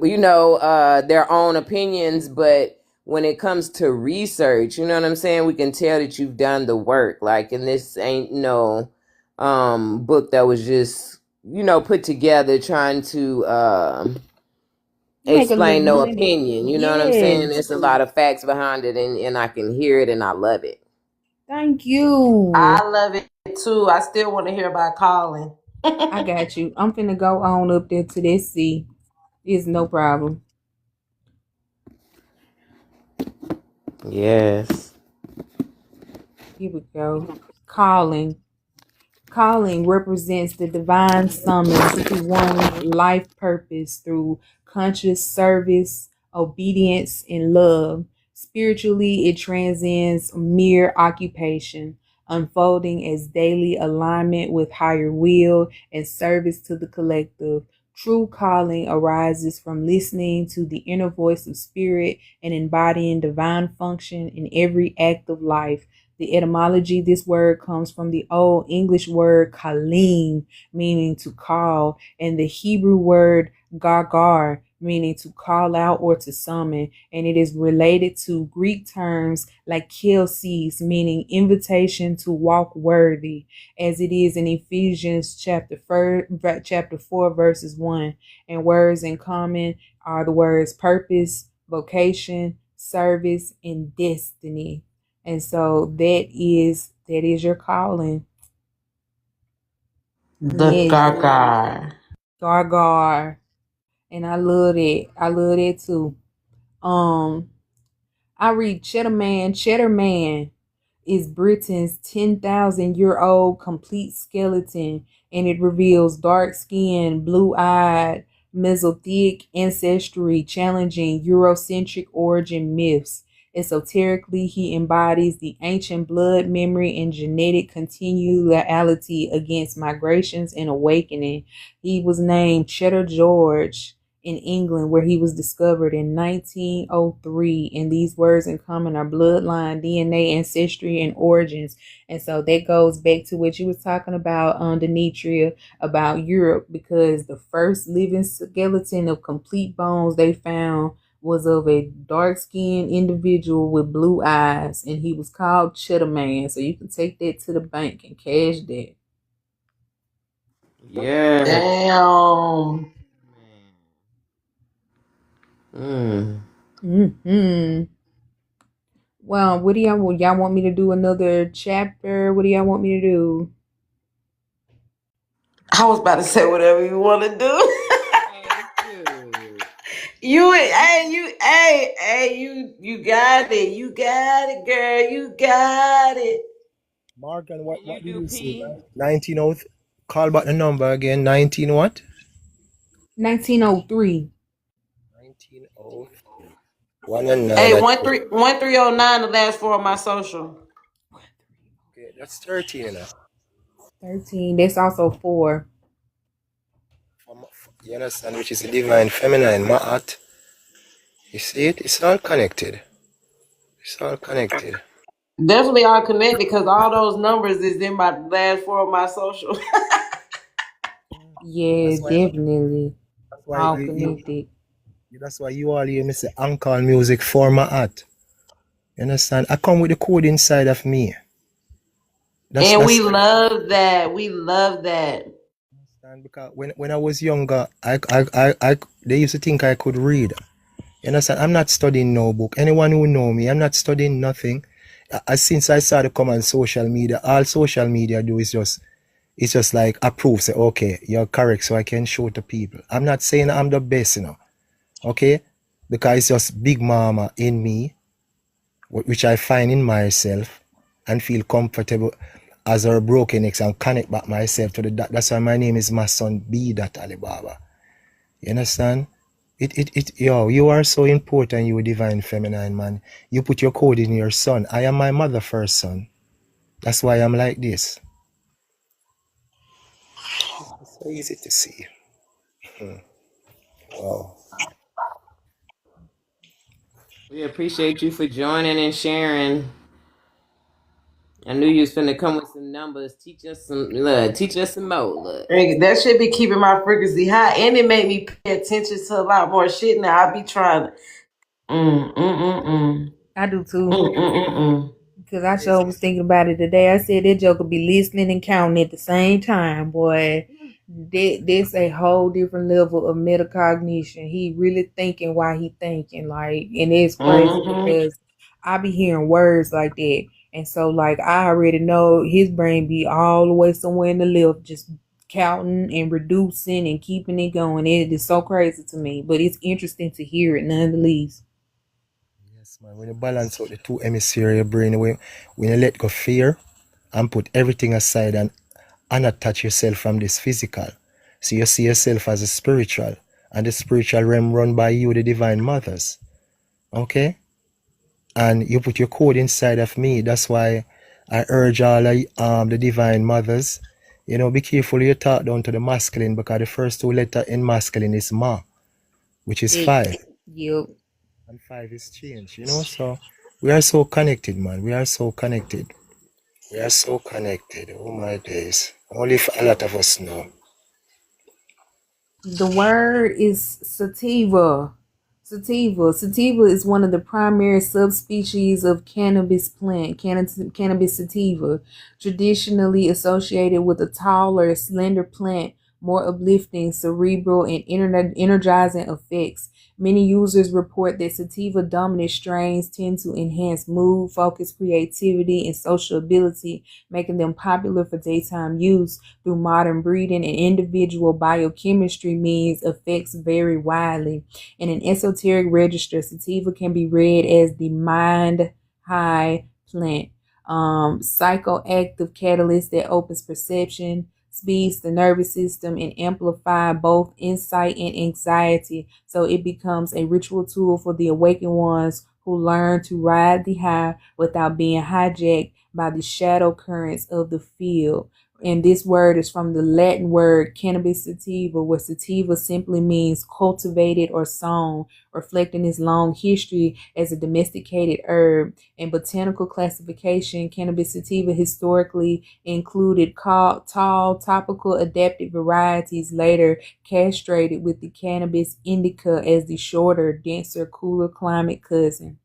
Speaker 1: their own opinions, but when it comes to research, you know what I'm saying, we can tell that you've done the work. Like, and this ain't no book that was just put together trying to
Speaker 4: You make a
Speaker 1: explain
Speaker 4: little
Speaker 1: no
Speaker 4: money.
Speaker 1: opinion. You know what I'm saying?
Speaker 4: Yes.
Speaker 1: There's a lot of facts behind it, and I can hear it, and I love it.
Speaker 4: Thank you.
Speaker 3: I love it too. I still want to hear about Colin.
Speaker 4: I got you. I'm finna go on up there to that sea. It's no problem.
Speaker 1: Yes.
Speaker 4: Here we go. Calling. Calling represents the divine summons to one's life purpose through conscious service, obedience, and love. Spiritually, it transcends mere occupation, unfolding as daily alignment with higher will and service to the collective. True calling arises from listening to the inner voice of spirit and embodying divine function in every act of life. The etymology, this word comes from the Old English word kalim, meaning to call, and the Hebrew word gagar, meaning to call out or to summon, and it is related to Greek terms like kelsis, meaning invitation to walk worthy, as it is in Ephesians chapter 4, verses 1. And words in common are the words purpose, vocation, service, and destiny. And so that is your calling.
Speaker 3: The
Speaker 4: Yes.
Speaker 3: Gargar.
Speaker 4: Gargar. And I love it. I love that too. I read Cheddar Man is Britain's 10,000-year-old complete skeleton, and it reveals dark-skinned, blue-eyed, Mesozoic ancestry, challenging Eurocentric origin myths. Esoterically, he embodies the ancient blood memory and genetic continuality against migrations and awakening. He was named Cheddar George in England, where he was discovered in 1903. And these words in common are bloodline, DNA, ancestry, and origins. And so that goes back to what you was talking about, Denitria, about Europe, because the first living skeleton of complete bones they found was of a dark-skinned individual with blue eyes, and he was called Cheddar Man. So you can take that to the bank and cash that.
Speaker 1: Yeah.
Speaker 3: Damn.
Speaker 4: Well, what do y'all want me to do another chapter? What do y'all want me to do?
Speaker 3: I was about to say whatever you want to do. You got it. You got it, girl. You got it.
Speaker 5: Morgan, what did you say? 1903. Call back the number again. 19 what?
Speaker 4: 1903.
Speaker 5: 1903. 1 and 9.
Speaker 3: Hey, 1309, the last four of my social.
Speaker 5: Okay, that's 13 now.
Speaker 4: 13. That's also 4.
Speaker 5: You understand? Which is the divine feminine, Ma'at. You see it? It's all connected. It's all connected.
Speaker 3: Definitely all connected, because all those numbers is in my last four of my social.
Speaker 4: Yeah, definitely.
Speaker 5: That's why
Speaker 4: all connected.
Speaker 5: That's why you all hear me say Uncle music for Ma'at. You understand? I come with the code inside of me.
Speaker 3: We love that. We love that.
Speaker 5: Because when I was younger, they used to think I could read. You understand? I'm not studying no book. Anyone who know me, I'm not studying nothing. Since I started to come on social media, all social media do is just like approve, say, okay, you're correct, so I can show to people. I'm not saying I'm the best, okay? Because it's just Big Mama in me, which I find in myself and feel comfortable as a broken X and connect back myself to that's why my name is my son B. Alibaba. You understand? You are so important, you divine feminine man. You put your code in your son. I am my mother first son. That's why I'm like this. It's so easy to see. Wow.
Speaker 1: We appreciate you for joining and sharing. I knew you was finna come with some numbers. Teach us some more. Look.
Speaker 3: That should be keeping my frequency high, and it made me pay attention to a lot more shit now. I be trying to.
Speaker 4: I do too. Because I was thinking about it today. I said that joke could be listening and counting at the same time, boy. That's a whole different level of metacognition. He really thinking while he thinking, like, and it's crazy
Speaker 3: Mm-hmm.
Speaker 4: because I be hearing words like that, and so like I already know his brain be all the way somewhere in the left, just counting and reducing and keeping it going. It is so crazy to me, but it's interesting to hear it nonetheless.
Speaker 5: Yes, man. When you balance out the two hemispheres of your brain, when you let go fear and put everything aside and unattach yourself from this physical, so you see yourself as a spiritual, and the spiritual realm run by you, the divine mothers. Okay? And you put your code inside of me. That's why I urge all the divine mothers, be careful you talk down to the masculine, because the first two letters in masculine is ma, which is 5.
Speaker 4: Yep.
Speaker 5: And 5 is change, so we are so connected, man. We are so connected. We are so connected. Oh my days. Only if a lot of us know.
Speaker 4: The word is sativa. Sativa is one of the primary subspecies of cannabis plant, cannabis sativa, traditionally associated with a taller, slender plant, more uplifting, cerebral, and energizing effects. Many users report that sativa dominant strains tend to enhance mood, focus, creativity, and social ability, making them popular for daytime use. Through modern breeding and individual biochemistry means effects vary widely. In an esoteric register, sativa can be read as the mind high plant, psychoactive catalyst that opens perception, speeds the nervous system, and amplify both insight and anxiety. So it becomes a ritual tool for the awakened ones who learn to ride the high without being hijacked by the shadow currents of the field. And this word is from the Latin word cannabis sativa, where sativa simply means cultivated or sown, reflecting its long history as a domesticated herb. In botanical classification, cannabis sativa historically included tall, topical adapted varieties, later castrated with the cannabis indica as the shorter, denser, cooler climate cousin.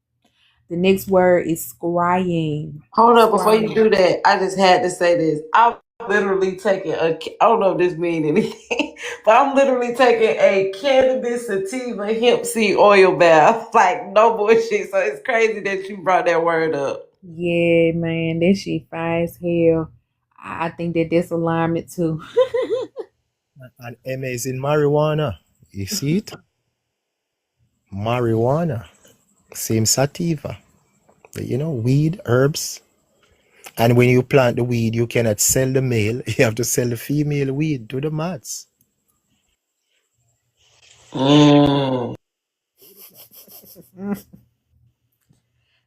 Speaker 4: The next word is scrying.
Speaker 3: Hold up, before you do that, I just had to say this. I'm literally taking I don't know if this means anything, but I'm literally taking a cannabis sativa hemp seed oil bath. Like, no bullshit. So it's crazy that you brought that word up.
Speaker 4: Yeah, man, that shit fire as hell. I think that that's alignment too.
Speaker 5: And MA is in marijuana. You see it? Marijuana. Same sativa. Weed, herbs. And when you plant the weed, you cannot sell the male. You have to sell the female weed to the mats.
Speaker 3: Mm.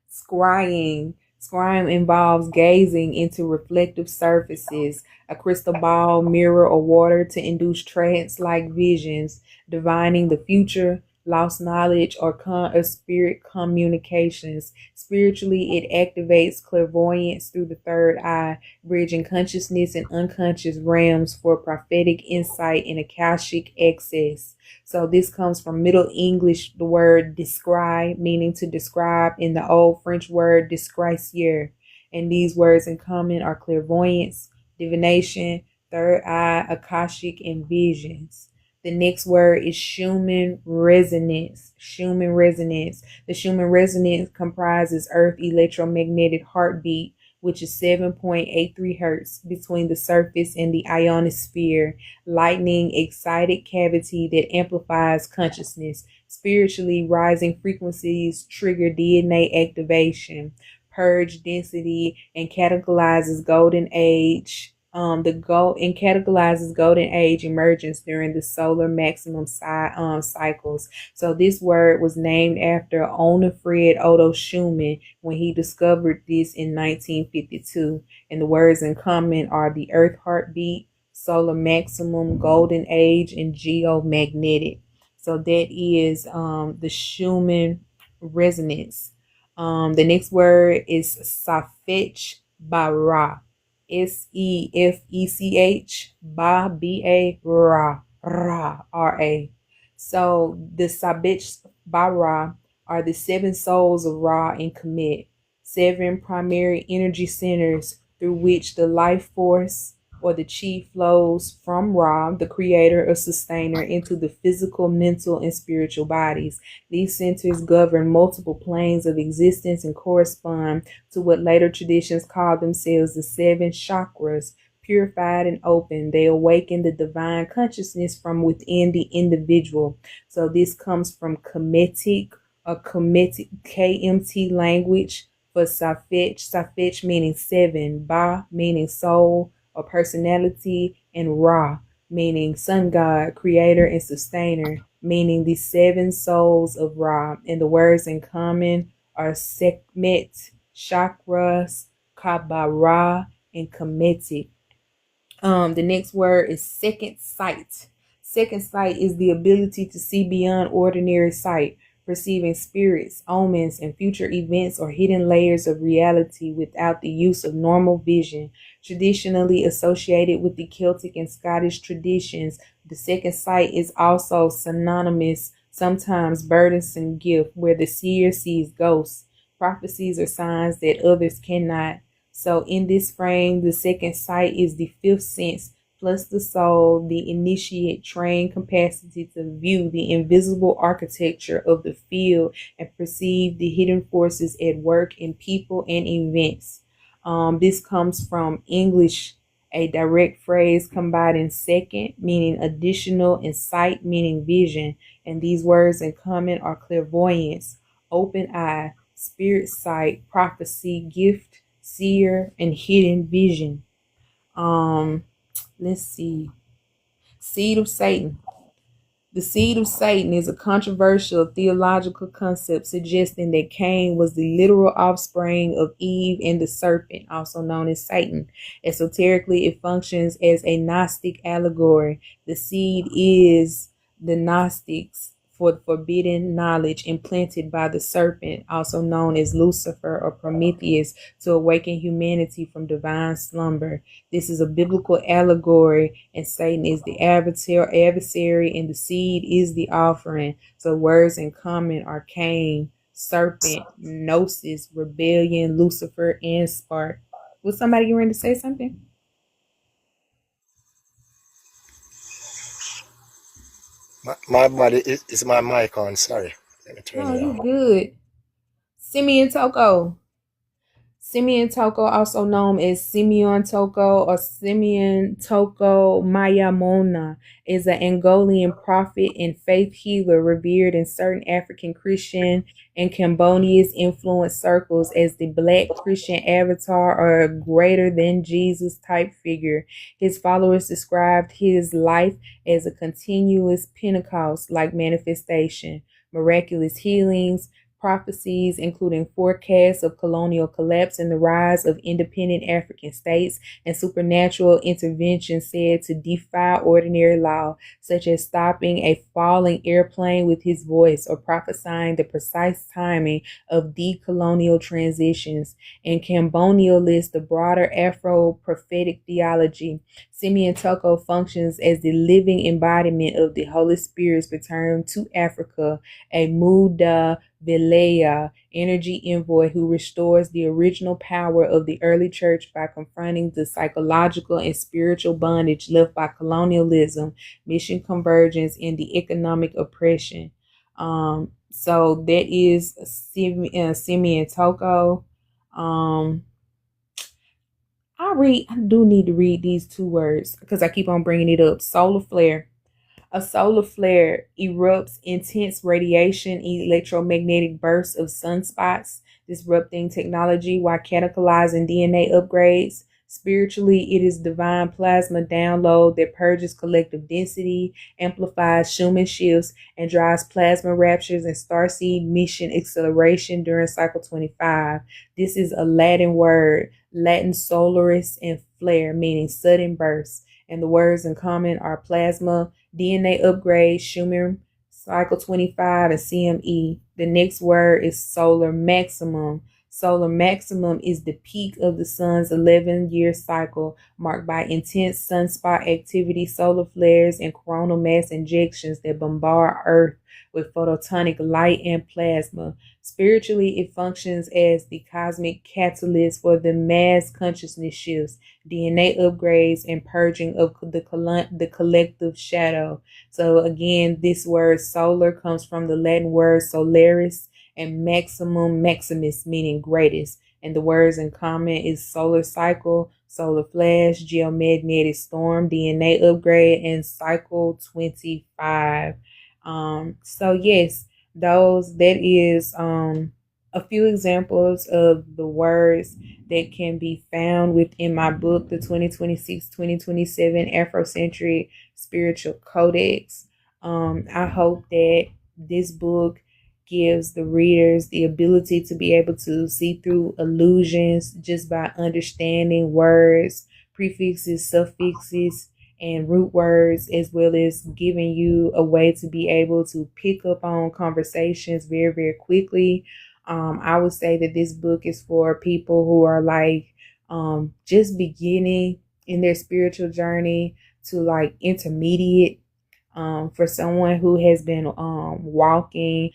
Speaker 4: Scrying. Scrying involves gazing into reflective surfaces, a crystal ball, mirror, or water to induce trance-like visions, divining the future, lost knowledge, or spirit communications. Spiritually, it activates clairvoyance through the third eye, bridging consciousness and unconscious realms for prophetic insight and akashic access. So this comes from Middle English, the word describe, meaning to describe, in the Old French word disgracier. And these words in common are clairvoyance, divination, third eye, akashic, and visions. The next word is Schumann resonance. Schumann resonance. The Schumann resonance comprises Earth electromagnetic heartbeat, which is 7.83 hertz between the surface and the ionosphere, lightning excited cavity that amplifies consciousness. Spiritually, rising frequencies trigger DNA activation, purge density, and catalyzes golden age. Catalyzes golden age emergence during the solar maximum cycles. So this word was named after Onifred Otto Schumann when he discovered this in 1952. And the words in common are the Earth heartbeat, solar maximum, golden age, and geomagnetic. So that is the Schumann resonance. The next word is Safech Bara. Sefech Ba Ba Ra. So the Sabich Bara are the 7 souls of Ra and Kemet, 7 primary energy centers through which the life force or the chi flows from Ra, the creator or sustainer, into the physical, mental, and spiritual bodies. These centers govern multiple planes of existence and correspond to what later traditions call themselves the seven chakras. Purified and open, they awaken the divine consciousness from within the individual. So this comes from Kemetic or Kemetic KMT language for Safetch. Safetch meaning seven, Ba meaning soul or personality, and Ra meaning sun god, creator and sustainer, meaning the seven souls of Ra. And the words in common are Sekhmet, Chakras, Kabara, and Kemetic. The next word is second sight. Second sight is the ability to see beyond ordinary sight, perceiving spirits, omens, and future events or hidden layers of reality without the use of normal vision. Traditionally associated with the Celtic and Scottish traditions, the second sight is also synonymous, sometimes burdensome gift, where the seer sees ghosts, prophecies, or signs that others cannot. So in this frame, the second sight is the fifth sense plus the soul, the initiate trained capacity to view the invisible architecture of the field and perceive the hidden forces at work in people and events. This comes from English, a direct phrase combining second, meaning additional, and sight, meaning vision. And these words in common are clairvoyance, open eye, spirit sight, prophecy, gift, seer, and hidden vision. Let's see. Seed of Satan. The seed of Satan is a controversial theological concept suggesting that Cain was the literal offspring of Eve and the serpent, also known as Satan. Esoterically, it functions as a Gnostic allegory. The seed is the Gnostics for forbidden knowledge implanted by the serpent, also known as Lucifer or Prometheus, to awaken humanity from divine slumber. This is a biblical allegory, and Satan is the adversary, and the seed is the offering. So words in common are Cain, serpent, gnosis, rebellion, Lucifer, and spark. Was somebody getting ready to say something?
Speaker 5: My body is my mic on. Sorry. Let me turn
Speaker 4: No,
Speaker 5: it
Speaker 4: you
Speaker 5: on.
Speaker 4: good. Simeon Toko. Simeon Toko, also known as Simeon Toko or Simeon Toko Mayamona, is an Angolan prophet and faith healer revered in certain African Christian and Cambodian influenced circles as the Black Christian avatar or a greater than Jesus type figure. His followers described his life as a continuous Pentecost-like manifestation, miraculous healings, prophecies, including forecasts of colonial collapse and the rise of independent African states, and supernatural intervention said to defy ordinary law, such as stopping a falling airplane with his voice or prophesying the precise timing of decolonial transitions. And Cambodia lists the broader Afro-prophetic theology. Simeon Toko functions as the living embodiment of the Holy Spirit's return to Africa, a Muda Vilea, energy envoy who restores the original power of the early church by confronting the psychological and spiritual bondage left by colonialism, mission convergence, and the economic oppression. So that is Simeon Toko. I do need to read these two words because I keep on bringing it up. Solar flare. A solar flare erupts intense radiation, electromagnetic bursts of sunspots, disrupting technology while catalyzing DNA upgrades. Spiritually, it is divine plasma download that purges collective density, amplifies Schumann shifts, and drives plasma raptures and starseed mission acceleration during cycle 25. This is a Latin word, Latin solaris and flare, meaning sudden burst. And the words in common are plasma, DNA upgrade, Schumann, cycle 25, and CME. The next word is solar maximum, Solar maximum is the peak of the sun's 11-year cycle, marked by intense sunspot activity, solar flares, and coronal mass injections that bombard Earth with photonic light and plasma. Spiritually, it functions as the cosmic catalyst for the mass consciousness shifts, DNA upgrades, and purging of the collective shadow. So again, this word solar comes from the Latin word solaris and maximum, maximus, meaning greatest. And the words in common is solar cycle, solar flash, geomagnetic storm, DNA upgrade, and cycle 25. So yes, that is a few examples of the words that can be found within my book, the 2026-2027 Afrocentric Spiritual Codex. I hope that this book gives the readers the ability to be able to see through illusions just by understanding words, prefixes, suffixes, and root words, as well as giving you a way to be able to pick up on conversations very, very quickly. I would say that this book is for people who are like just beginning in their spiritual journey to like intermediate. For someone who has been walking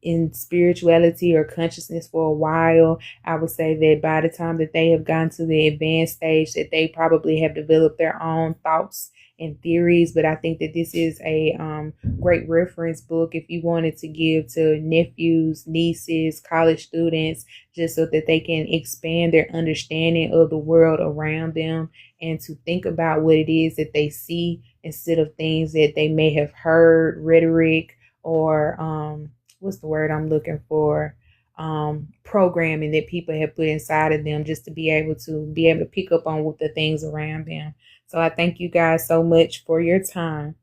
Speaker 4: in spirituality or consciousness for a while, I would say that by the time that they have gotten to the advanced stage, that they probably have developed their own thoughts and theories. But I think that this is a great reference book if you wanted to give to nephews, nieces, college students, just so that they can expand their understanding of the world around them and to think about what it is that they see instead of things that they may have heard, rhetoric, or what's the word I'm looking for? Programming that people have put inside of them just to be able to pick up on what the things around them. So I thank you guys so much for your time.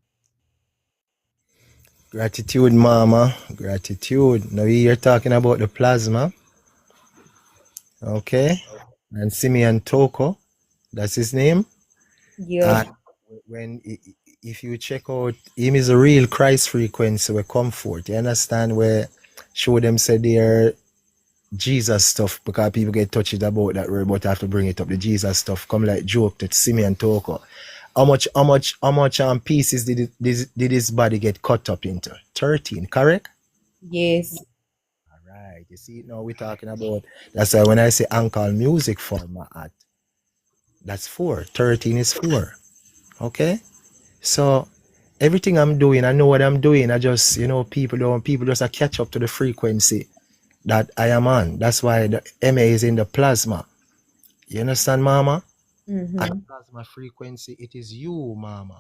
Speaker 5: Gratitude, Mama. Gratitude. Now you're talking about the plasma. Okay. And Simeon Toko, that's his name.
Speaker 4: Yeah.
Speaker 5: When if you check out him, is a real Christ frequency with comfort. You understand, where show them say they're Jesus stuff, because people get touched about that word, but I have to bring it up. The Jesus stuff come like joke to Simeon Toko. How much pieces did his body get cut up into? 13, correct?
Speaker 4: Yes.
Speaker 5: All right. You see, now we're talking about, that's why when I say Ankle music format, that's 4. 13 is 4. Okay? So everything I'm doing, I know what I'm doing. I just, people just catch up to the frequency that I am on. That's why the MA is in the plasma. You understand, Mama?
Speaker 4: Mm-hmm.
Speaker 5: And plasma frequency, it is you, Mama.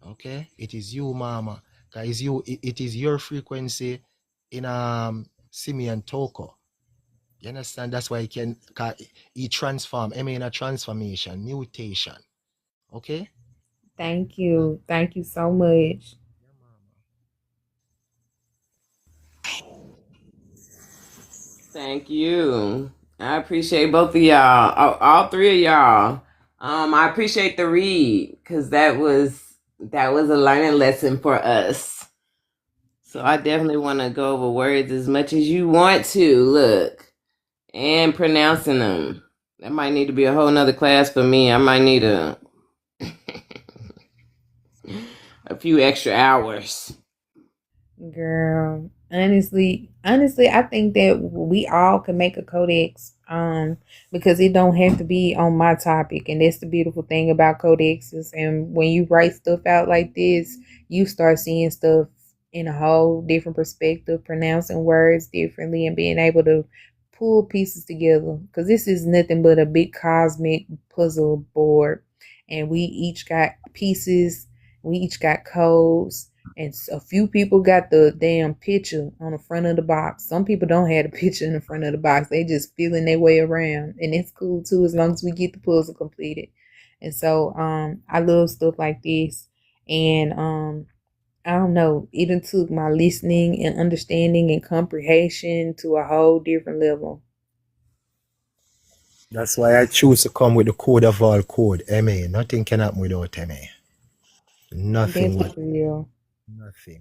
Speaker 5: Okay? It is you, Mama. It is your frequency in Simeon Toko. You understand? That's why he transform. MA in a transformation, mutation. Okay?
Speaker 4: Thank you. Thank you so much.
Speaker 1: Thank you. I appreciate both of y'all, all 3 of y'all. I appreciate the read because that was a learning lesson for us. So I definitely want to go over words as much as you want to. Look, and pronouncing them. That might need to be a whole nother class for me. I might need a few extra hours.
Speaker 4: Girl, honestly, I think that we all can make a codex, because it don't have to be on my topic, and that's the beautiful thing about codexes. And when you write stuff out like this, you start seeing stuff in a whole different perspective, pronouncing words differently, and being able to pull pieces together. Because this is nothing but a big cosmic puzzle board, and we each got pieces, we each got codes. And a few people got the damn picture on the front of the box. Some people don't have the picture in the front of the box. They just feeling their way around. And it's cool too, as long as we get the puzzle completed. And so I love stuff like this. And I don't know, it done took my listening and understanding and comprehension to a whole different level.
Speaker 5: That's why I choose to come with the code of all code, MA. Nothing can happen without MA. Nothing.
Speaker 4: That's real.
Speaker 5: Nothing.